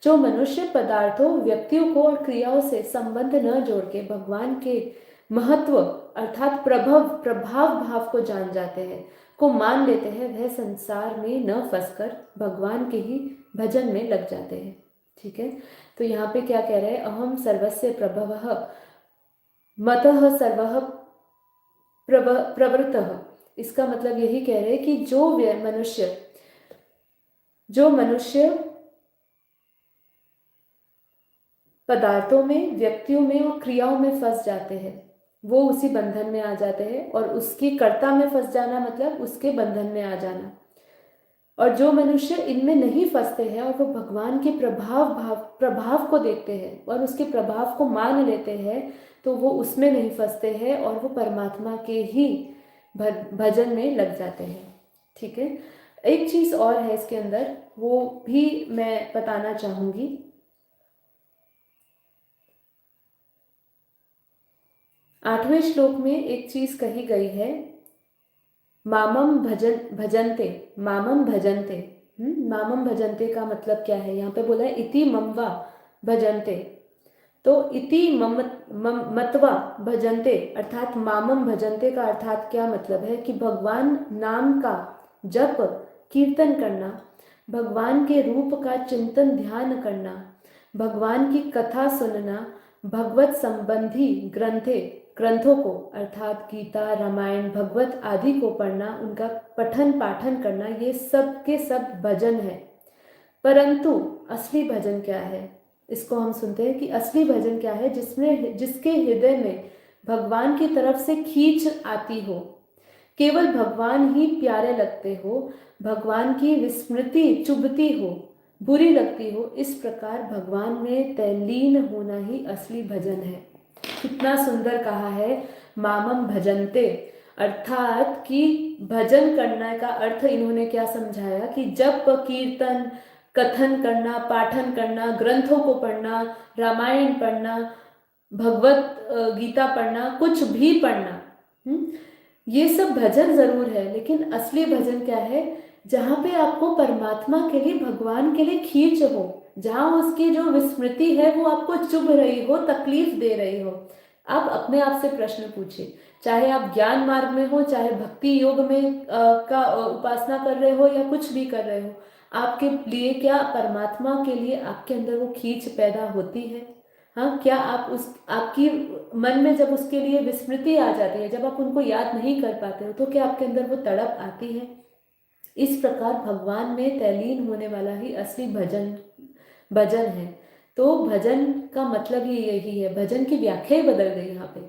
[SPEAKER 1] जो मनुष्य पदार्थों, व्यक्तियों को और क्रियाओं से संबंध न जोड़ के भगवान के महत्व अर्थात प्रभाव भाव को जान जाते हैं, को मान लेते हैं, वह संसार में न फंसकर भगवान के ही भजन में लग जाते हैं। ठीक है, तो यहाँ पे क्या कह रहे हैं? अहम सर्वस्य प्रभवः मतः सर्वः प्रवृत्तः। इसका मतलब यही कह रहे हैं कि जो मनुष्य पदार्थों में, व्यक्तियों में और क्रियाओं में फंस जाते हैं, वो उसी बंधन में आ जाते हैं। और उसके कर्ता में फंस जाना मतलब उसके बंधन में आ जाना। और जो मनुष्य इनमें नहीं फंसते हैं और वो भगवान के प्रभाव को देखते हैं और उसके प्रभाव को मान लेते हैं, तो वो उसमें नहीं फंसते हैं और वो परमात्मा के ही भजन में लग जाते हैं। ठीक है, एक चीज और है इसके अंदर, वो भी मैं बताना चाहूंगी। 8वें श्लोक में एक चीज कही गई है, मामम भजनते, मामम भजनते। मामम भजनते का मतलब क्या है? यहाँ पे बोला है इति ममवा भजनते। तो इति मत्वा भजनते अर्थात मामम भजनते का अर्थात क्या मतलब है? कि भगवान नाम का जप कीर्तन करना, भगवान के रूप का चिंतन ध्यान करना, भगवान की कथा सुनना, भगवत संबंधी ग्रंथों को अर्थात गीता, रामायण, भगवत आदि को पढ़ना, उनका पठन पाठन करना, ये सब के सब भजन है। परंतु असली भजन क्या है? इसको हम सुनते हैं कि असली भजन क्या है? जिसके हृदय में भगवान की तरफ से खींच आती हो, केवल भगवान ही प्यारे लगते हो, भगवान की विस्मृति चुभती हो, बुरी लगती हो, इस प्रकार भगवान में तल्लीन होना ही असली भजन है। कितना सुंदर कहा है, मामम भजनते, अर्थात कि भजन करने का अर्थ इन्होंने क्या समझाया कि जप कीर्तन कथन करना, पाठन करना, ग्रंथों को पढ़ना, रामायण पढ़ना, भगवत गीता पढ़ना, कुछ भी पढ़ना, ये सब भजन जरूर है, लेकिन असली भजन क्या है? जहाँ पे आपको परमात्मा के लिए, भगवान के लिए खींच हो, जहाँ उसकी जो विस्मृति है वो आपको चुभ रही हो, तकलीफ दे रही हो। आप अपने आप से प्रश्न पूछिए, चाहे आप ज्ञान मार्ग में हो, चाहे भक्ति योग में उपासना कर रहे हो या कुछ भी कर रहे हो, आपके लिए क्या परमात्मा के लिए आपके अंदर वो खींच पैदा होती है? हाँ, क्या आपकी मन में जब उसके लिए विस्मृति आ जाती है, जब आप उनको याद नहीं कर पाते हो, तो क्या आपके अंदर वो तड़प आती है? इस प्रकार भगवान में तल्लीन होने वाला ही असली भजन है। तो भजन का मतलब ही यही है, भजन की व्याख्या ही बदल गई यहाँ पे,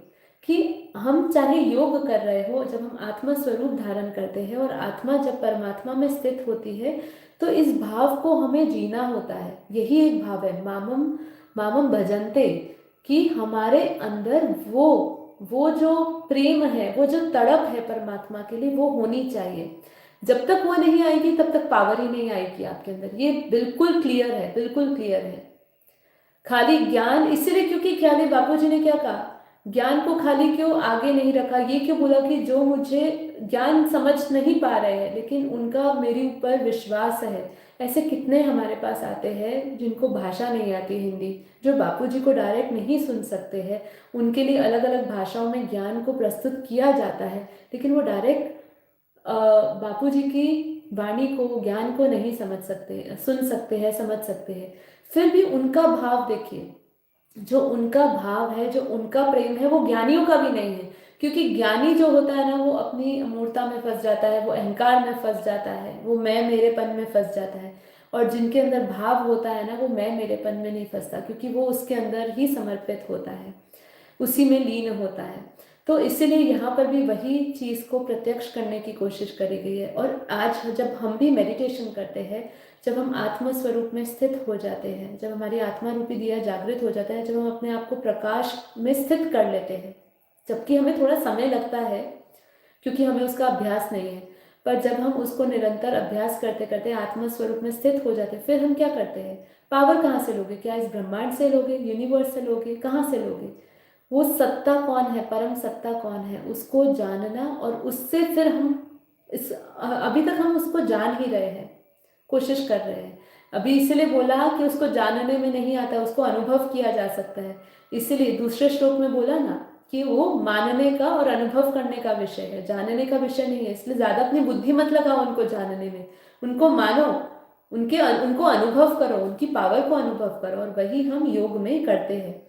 [SPEAKER 1] कि हम चाहे योग कर रहे हो, जब हम आत्मा स्वरूप धारण करते हैं और आत्मा जब परमात्मा में स्थित होती है, तो इस भाव को हमें जीना होता है। यही एक भाव है मामम भजनते, कि हमारे अंदर वो जो प्रेम है, वो जो तड़प है परमात्मा के लिए, वो होनी चाहिए। जब तक वो नहीं आएगी तब तक पावर ही नहीं आएगी आपके अंदर। ये बिल्कुल क्लियर है, बिल्कुल क्लियर है। खाली ज्ञान इसलिए, क्योंकि ख्याली बापू जी ने क्या कहा, ज्ञान को खाली क्यों आगे नहीं रखा, ये क्यों बोला कि जो मुझे ज्ञान समझ नहीं पा रहे हैं लेकिन उनका मेरे ऊपर विश्वास है। ऐसे कितने हमारे पास आते हैं जिनको भाषा नहीं आती हिंदी, जो बापू जी को डायरेक्ट नहीं सुन सकते हैं, उनके लिए अलग अलग भाषाओं में ज्ञान को प्रस्तुत किया जाता है, लेकिन वो डायरेक्ट बापू जी की वाणी को, ज्ञान को नहीं समझ सकते, सुन सकते हैं, समझ सकते हैं। फिर भी उनका भाव देखिए, जो उनका भाव है, जो उनका प्रेम है, वो ज्ञानियों का भी नहीं है। क्योंकि ज्ञानी जो होता है ना, वो अपनी अमूर्तता में फंस जाता है, वो अहंकार में फंस जाता है, वो मैं मेरेपन में फंस जाता है। और जिनके अंदर भाव होता है ना, वो मैं मेरेपन में नहीं फंसता, क्योंकि वो उसके अंदर ही समर्पित होता है, उसी में लीन होता है। तो इसीलिए यहाँ पर भी वही चीज़ को प्रत्यक्ष करने की कोशिश करी गई है। और आज जब हम भी मेडिटेशन करते हैं, जब हम आत्म स्वरूप में स्थित हो जाते हैं, जब हमारी आत्मा रूपी दिया जागृत हो जाता है, जब हम अपने आप को प्रकाश में स्थित कर लेते हैं, जबकि हमें थोड़ा समय लगता है क्योंकि हमें उसका अभ्यास नहीं है, पर जब हम उसको निरंतर अभ्यास करते करते आत्म स्वरूप में स्थित हो जाते हैं, फिर हम क्या करते हैं, पावर कहाँ से लोगे, क्या इस ब्रह्मांड से लोगे, यूनिवर्स से लोगे, कहाँ से लोगे, वो सत्ता कौन है, परम सत्ता कौन है, उसको जानना। और उससे फिर हम अभी तक हम उसको जान ही रहे हैं, कोशिश कर रहे हैं। अभी इसलिए बोला कि उसको जानने में नहीं आता, उसको अनुभव किया जा सकता है। इसीलिए दूसरे श्लोक में बोला ना कि वो मानने का और अनुभव करने का विषय है, जानने का विषय नहीं है। इसलिए ज्यादा अपनी बुद्धि मत लगाओ उनको जानने में, उनको मानो, उनको अनुभव करो, उनकी पावर को अनुभव करो, और वही हम योग में करते हैं,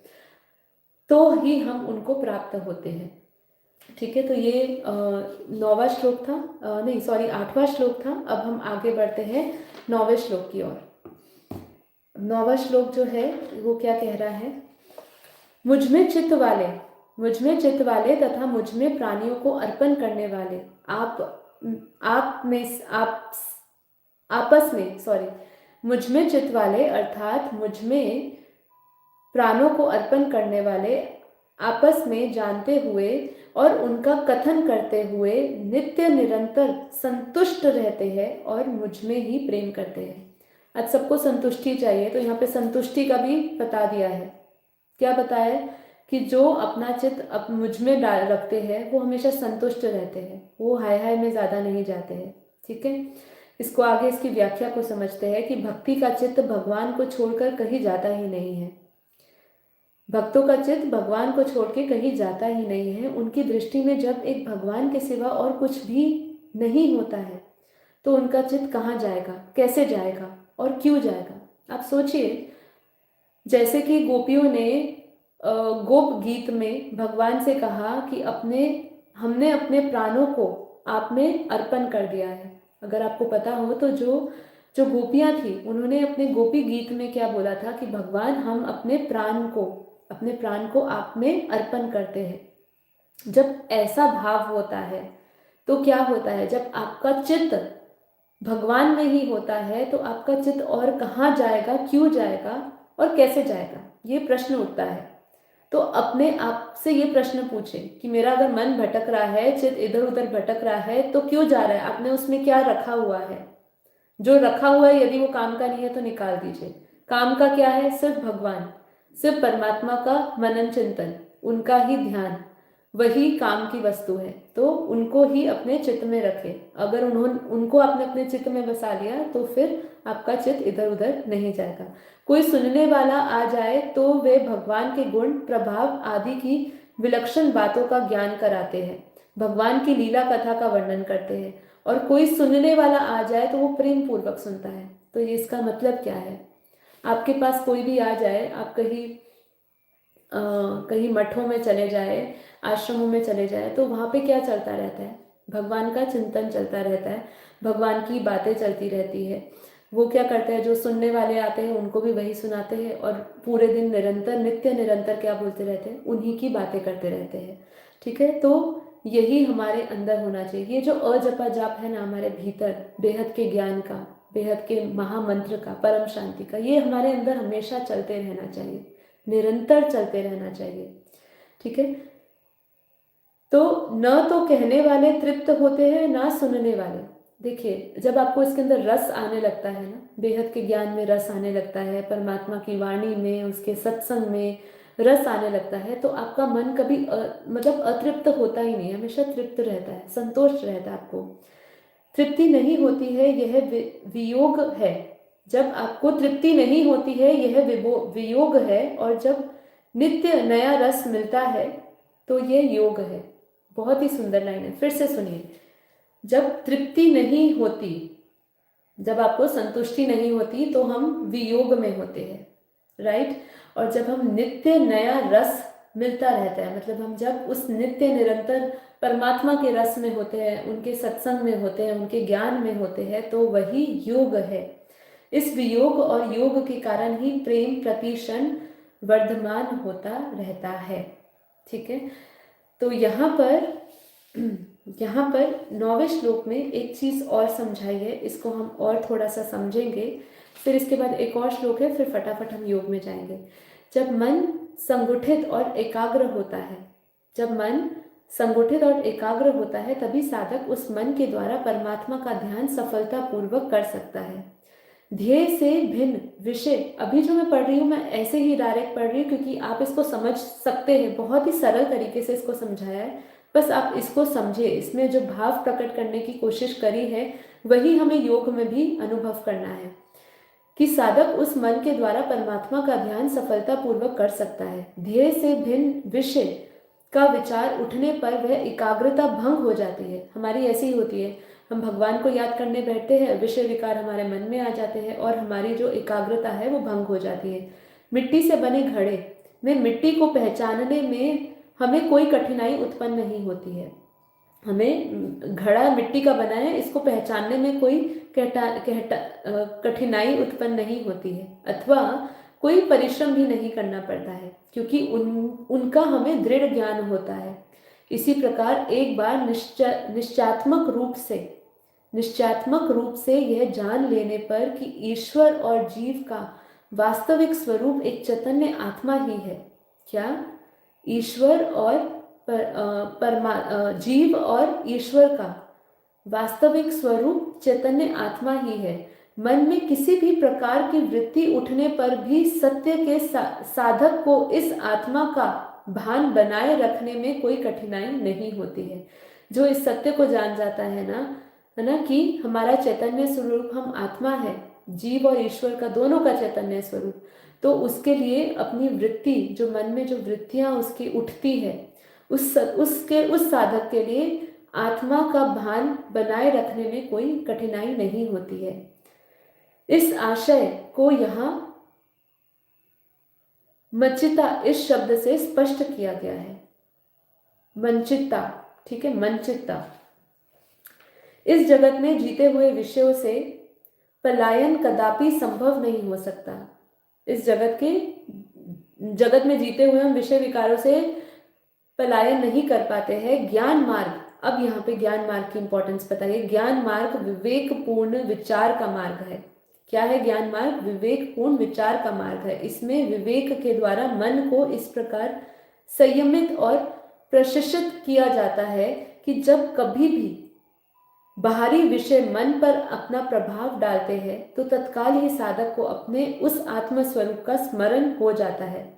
[SPEAKER 1] तो ही हम उनको प्राप्त होते हैं। ठीक है, तो ये 9वां श्लोक था, नहीं सॉरी 8वां श्लोक था। अब हम आगे बढ़ते हैं 9वें श्लोक की ओर। 9वां श्लोक जो है वो क्या कह रहा है, मुझ में चित्त वाले, मुझ में चित्त वाले तथा मुझ में प्राणियों को अर्पण करने वाले, आप में आप आपस में, सॉरी, मुझ में चित्त वाले अर्थात मुझ में प्राणों को अर्पण करने वाले, आपस में जानते हुए और उनका कथन करते हुए नित्य निरंतर संतुष्ट रहते हैं और मुझ में ही प्रेम करते हैं। आज सबको संतुष्टि चाहिए, तो यहाँ पे संतुष्टि का भी बता दिया है। क्या बताया, कि जो अपना चित्त मुझ में डाल रखते हैं वो हमेशा संतुष्ट रहते हैं, वो हाय हाय में ज़्यादा नहीं जाते हैं। ठीक है, इसको आगे इसकी व्याख्या को समझते हैं कि भक्ति का चित्त भगवान को छोड़कर कहीं जाता ही नहीं है। भक्तों का चित्त भगवान को छोड़ के कहीं जाता ही नहीं है। उनकी दृष्टि में जब एक भगवान के सिवा और कुछ भी नहीं होता है, तो उनका चित्त कहाँ जाएगा, कैसे जाएगा और क्यों जाएगा। आप सोचिए, जैसे कि गोपियों ने गोप गीत में भगवान से कहा कि हमने अपने प्राणों को आप में अर्पण कर दिया है। अगर आपको पता हो तो जो जो गोपियां थी, उन्होंने अपने गोपी गीत में क्या बोला था कि भगवान हम अपने प्राण को आप में अर्पण करते हैं। जब ऐसा भाव होता है तो क्या होता है, जब आपका चित्त भगवान में ही होता है तो आपका चित्त और कहाँ जाएगा, क्यों जाएगा और कैसे जाएगा, ये प्रश्न उठता है। तो अपने आप से ये प्रश्न पूछे कि मेरा अगर मन भटक रहा है, चित्त इधर उधर भटक रहा है, तो क्यों जा रहा है, आपने उसमें क्या रखा हुआ है। जो रखा हुआ है यदि वो काम का नहीं है तो निकाल दीजिए। काम का क्या है, सिर्फ भगवान, सिर्फ परमात्मा का मनन चिंतन, उनका ही ध्यान, वही काम की वस्तु है। तो उनको ही अपने चित्त में रखें। अगर उनको आपने अपने चित्त में बसा लिया तो फिर आपका चित्त इधर उधर नहीं जाएगा। कोई सुनने वाला आ जाए तो वे भगवान के गुण, प्रभाव आदि की विलक्षण बातों का ज्ञान कराते हैं, भगवान की लीला कथा का वर्णन करते हैं। और कोई सुनने वाला आ जाए तो वो प्रेम पूर्वक सुनता है। तो ये इसका मतलब क्या है, आपके पास कोई भी आ जाए, आप कहीं मठों में चले जाए, आश्रमों में चले जाए, तो वहाँ पे क्या चलता रहता है, भगवान का चिंतन चलता रहता है, भगवान की बातें चलती रहती है। वो क्या करते हैं, जो सुनने वाले आते हैं उनको भी वही सुनाते हैं, और पूरे दिन निरंतर नित्य निरंतर क्या बोलते रहते हैं, उन्हीं की बातें करते रहते हैं। ठीक है, तो यही हमारे अंदर होना चाहिए। ये जो अजपा जाप है ना हमारे भीतर, बेहद के ज्ञान का, बेहद के महामंत्र का, परम शांति का, ये हमारे अंदर हमेशा चलते रहना चाहिए, निरंतर चलते रहना चाहिए। ठीक है, तो न तो कहने वाले तृप्त होते हैं ना सुनने वाले। देखिए, जब आपको इसके अंदर रस आने लगता है ना, बेहद के ज्ञान में रस आने लगता है, परमात्मा की वाणी में, उसके सत्संग में रस आने लगता है, तो आपका मन कभी मतलब अतृप्त होता ही नहीं, हमेशा तृप्त रहता है, संतोष रहता है। आपको तृप्ति नहीं होती है, यह वियोग है। जब आपको तृप्ति नहीं होती है, यह वियोग है। और जब नित्य नया रस मिलता है तो ये योग है। बहुत ही सुंदर लाइन है, फिर से सुनिए। जब तृप्ति नहीं होती, जब आपको संतुष्टि नहीं होती, तो हम वियोग में होते हैं, राइट। और जब हम नित्य नया रस मिलता रहता है, मतलब हम जब उस नित्य निरंतर परमात्मा के रस में होते हैं, उनके सत्संग में होते हैं, उनके ज्ञान में होते हैं, तो वही योग है। इस वियोग और योग के कारण ही प्रेम प्रतिक्षण वर्धमान होता रहता है। ठीक है, तो यहाँ पर 9वें श्लोक में एक चीज और समझाई है, इसको हम और थोड़ा सा समझेंगे, फिर इसके बाद एक और श्लोक है, फिर फटाफट हम योग में जाएंगे। जब मन संगठित और एकाग्र होता है, जब मन संगठित और एकाग्र होता है, तभी साधक उस मन के द्वारा परमात्मा का ध्यान सफलतापूर्वक कर सकता है। ध्येय से भिन्न विषय, अभी जो मैं पढ़ रही हूँ, मैं ऐसे ही डायरेक्ट पढ़ रही हूँ क्योंकि आप इसको समझ सकते हैं, बहुत ही सरल तरीके से इसको समझाया है, बस आप इसको समझिए। इसमें जो भाव प्रकट करने की कोशिश करी है, वही हमें योग में भी अनुभव करना है कि साधक उस मन के द्वारा परमात्मा का ध्यान सफलतापूर्वक कर सकता है। ध्येय से भिन्न विषय का विचार उठने पर वह एकाग्रता भंग हो जाती है। हमारी ऐसी ही होती है, हम भगवान को याद करने बैठते हैं, विषय विकार हमारे मन में आ जाते हैं और हमारी जो एकाग्रता है वो भंग हो जाती है। मिट्टी से बने घड़े में मिट्टी को पहचानने में हमें कोई कठिनाई उत्पन्न नहीं होती है। हमें घड़ा मिट्टी का बना है, इसको पहचानने में कोई कठिनाई उत्पन्न नहीं होती है, अथवा कोई परिश्रम भी नहीं करना पड़ता है, क्योंकि उनका हमें दृढ़ ज्ञान होता है। इसी प्रकार एक बार निश्चयात्मक रूप से यह जान लेने पर कि ईश्वर और जीव का वास्तविक स्वरूप एक चैतन्य आत्मा ही है। क्या? ईश्वर और जीव और ईश्वर का वास्तविक स्वरूप चैतन्य आत्मा ही है। मन में किसी भी प्रकार की वृत्ति उठने पर भी सत्य के साधक को इस आत्मा का भान बनाए रखने में कोई कठिनाई नहीं होती है। जो इस सत्य को जान जाता है ना कि हमारा चैतन्य स्वरूप हम आत्मा है, जीव और ईश्वर का दोनों का चैतन्य स्वरूप, तो उसके लिए अपनी वृत्ति, जो मन में जो वृत्तियां उसकी उठती है, उस साधक के लिए आत्मा का भान बनाए रखने में कोई कठिनाई नहीं होती है। इस आशय को यहाँ मच्चिता इस शब्द से स्पष्ट किया गया है। मंचिता, ठीक है, मंचिता। इस जगत में जीते हुए विषयों से पलायन कदापि संभव नहीं हो सकता। इस जगत में जीते हुए हम विषय विकारों से पलायन नहीं कर पाते हैं। ज्ञान मार्ग, अब यहाँ पे ज्ञान मार्ग की इंपॉर्टेंस बताइए। ज्ञान मार्ग विवेकपूर्ण विचार का मार्ग है। क्या है ज्ञान मार्ग? विवेकपूर्ण विचार का मार्ग है। इसमें विवेक के द्वारा मन को इस प्रकार संयमित और प्रशिक्षित किया जाता है कि जब कभी भी बाहरी विषय मन पर अपना प्रभाव डालते हैं, तो तत्काल ही साधक को अपने उस आत्म स्वरूप का स्मरण हो जाता है,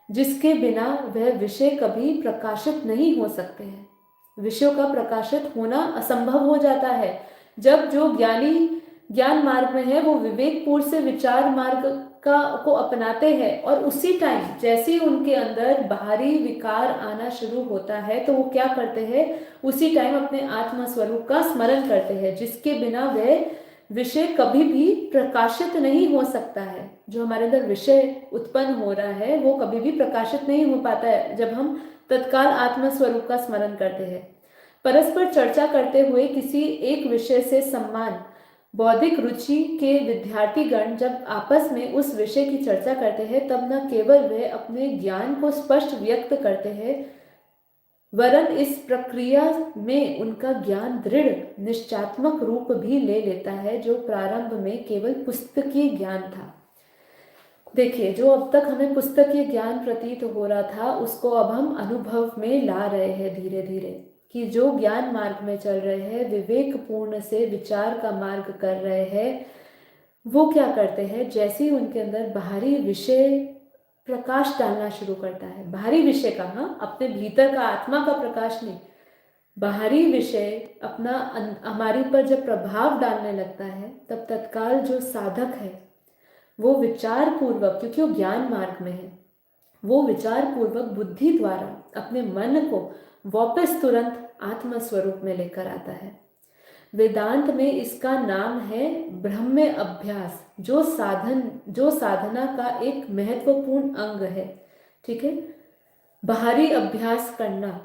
[SPEAKER 1] जिसके बिना वह विषय कभी प्रकाशित नहीं हो सकते हैं। विषयों का प्रकाशित होना असंभव हो जाता है। जब जो ज्ञानी ज्ञान मार्ग में है, वो विवेकपूर्ण से विचार मार्ग को अपनाते हैं, और उसी टाइम जैसे ही उनके अंदर बाहरी विकार आना शुरू होता है, तो वो क्या करते हैं? उसी टाइम अपने आत्मा स्वरूप का स्मरण करते हैं, जिसके बिना वह विषय कभी भी प्रकाशित नहीं हो सकता है। जो हमारे अंदर विषय उत्पन्न हो रहा है, वो कभी भी प्रकाशित नहीं हो पाता है जब हम तत्काल आत्म स्वरूप का स्मरण करते हैं। परस्पर चर्चा करते हुए किसी एक विषय से सम्मान बौद्धिक रुचि के विद्यार्थीगण जब आपस में उस विषय की चर्चा करते हैं, तब न केवल वे अपने ज्ञान को स्पष्ट व्यक्त करते हैं, वरन इस प्रक्रिया में उनका ज्ञान दृढ़ निश्चयात्मक रूप भी ले लेता है, जो प्रारंभ में केवल पुस्तकीय ज्ञान था। देखिए, जो अब तक हमें पुस्तकीय ज्ञान प्रतीत हो रहा था उसको अब हम अनुभव में ला रहे हैं धीरे धीरे, कि जो ज्ञान मार्ग में चल रहे हैं, विवेक पूर्ण से विचार का मार्ग कर रहे हैं, वो क्या करते हैं, जैसे ही उनके अंदर बाहरी विषय प्रकाश डालना शुरू करता है, बाहरी विषय का, हाँ, अपने भीतर का आत्मा का प्रकाश नहीं, बाहरी विषय अपना हमारे ऊपर जब प्रभाव डालने लगता है, तब तत्काल जो साधक है वो विचार पूर्वक, क्योंकि वो ज्ञान मार्ग में है, वो विचार पूर्वक बुद्धि द्वारा अपने मन को वापस तुरंत आत्म स्वरूप में लेकर आता है। वेदांत में इसका नाम है ब्रह्म अभ्यास, जो साधना का एक महत्वपूर्ण अंग है। ठीक है, बाहरी अभ्यास करना,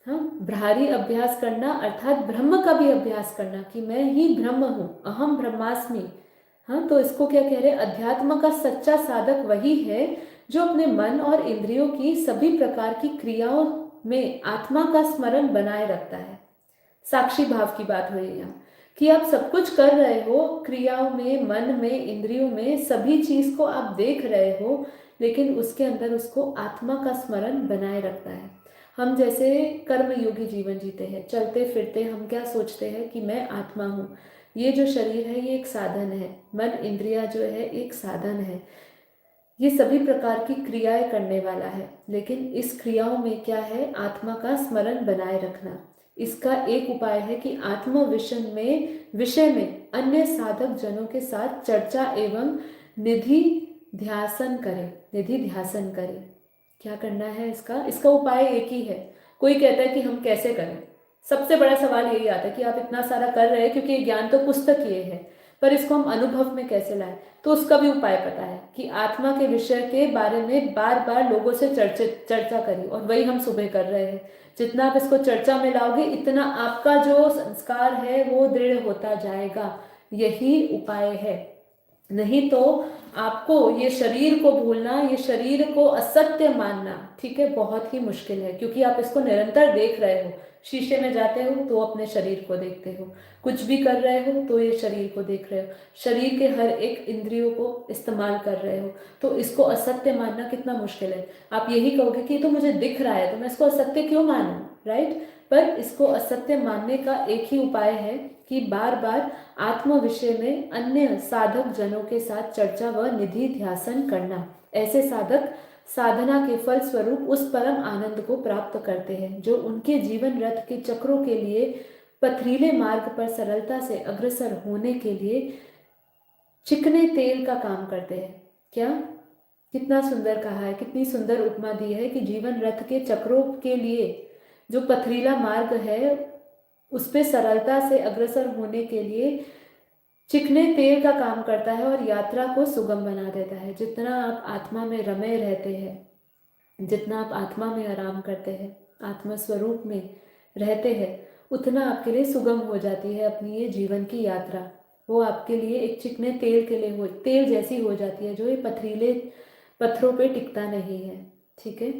[SPEAKER 1] हाँ, बाहरी अभ्यास करना अर्थात ब्रह्म का भी अभ्यास करना कि मैं ही ब्रह्म हूँ, अहम ब्रह्मास्मि। हाँ, तो इसको क्या कह रहे हैं, अध्यात्म का सच्चा साधक वही है जो अपने मन और इंद्रियों की सभी प्रकार की क्रियाओं में आत्मा का स्मरण बनाए रखता है। साक्षी भाव की बात हो रही है यहाँ, कि आप सब कुछ कर रहे हो, क्रियाओं में, मन में, इंद्रियों में, सभी चीज को आप देख रहे हो, लेकिन उसके अंदर उसको आत्मा का स्मरण बनाए रखता है। हम जैसे कर्मयोगी जीवन जीते हैं, चलते फिरते हम क्या सोचते हैं कि मैं आत्मा हूँ, ये जो शरीर है ये एक साधन है, मन इंद्रिया जो है एक साधन है, ये सभी प्रकार की क्रियाएं करने वाला है, लेकिन इस क्रियाओं में क्या है, आत्मा का स्मरण बनाए रखना। इसका एक उपाय है कि आत्म विषय में अन्य साधक जनों के साथ चर्चा एवं निधि ध्यासन करें, निधि ध्यासन करें। क्या करना है इसका, इसका उपाय एक ही है। कोई कहता है कि हम कैसे करें, सबसे बड़ा सवाल यही आता है कि आप इतना सारा कर रहे हैं, क्योंकि ये ज्ञान तो पुस्तकीय है, पर इसको हम अनुभव में कैसे लाएं। तो उसका भी उपाय पता है कि आत्मा के विषय के बारे में बार बार लोगों से चर्चा करिए, और वही हम सुबह कर रहे हैं। जितना आप इसको चर्चा में लाओगे, इतना आपका जो संस्कार है वो दृढ़ होता जाएगा। यही उपाय है। नहीं तो आपको ये शरीर को भूलना, ये शरीर को असत्य मानना, ठीक है, बहुत ही मुश्किल है, क्योंकि आप इसको निरंतर देख रहे हो। शीशे में जाते हो तो अपने शरीर को देखते हो, कुछ भी कर रहे हो तो ये शरीर को देख रहे हो, शरीर के हर एक इंद्रियों को इस्तेमाल कर रहे हो, तो इसको असत्य मानना कितना मुश्किल है। आप यही कहोगे कि तो मुझे दिख रहा है तो मैं इसको असत्य क्यों मानूं, राइट। पर इसको असत्य मानने का एक ही उपाय है कि बार बार आत्म विषय में अन्य साधक जनों के साथ चर्चा व निधि ध्यासन करना। ऐसे साधक साधना के फल स्वरूप उस परम आनंद को प्राप्त करते हैं जो उनके जीवन रथ के चक्रों के लिए पथरीले मार्ग पर सरलता से अग्रसर होने के लिए चिकने तेल का काम करते हैं। क्या, कितना सुंदर कहा है, कितनी सुंदर उपमा दी है कि जीवन रथ के चक्रों के लिए जो पथरीला मार्ग है उस पे सरलता से अग्रसर होने के लिए चिकने तेल का काम करता है और यात्रा को सुगम बना देता है। जितना आप आत्मा में रमे रहते हैं, जितना आप आत्मा में आराम करते हैं, आत्मा स्वरूप में रहते हैं, उतना आपके लिए सुगम हो जाती है अपनी ये जीवन की यात्रा। वो आपके लिए एक चिकने तेल के लिए तेल जैसी हो जाती है, जो ये पथरीले पत्थरों पे टिकता नहीं है। ठीक है,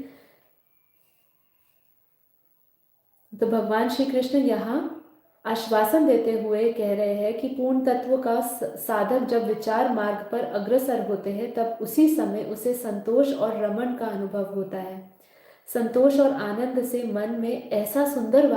[SPEAKER 1] तो भगवान श्री कृष्ण यहाँ आश्वासन देते हुए कह रहे हैं कि पूर्ण तत्व का साधक जब विचार मार्ग पर अग्रसर होते हैं, तब उसी समय उसे संतोष और रमण का अनुभव होता है। संतोष और आनंद से मन में ऐसा सुंदर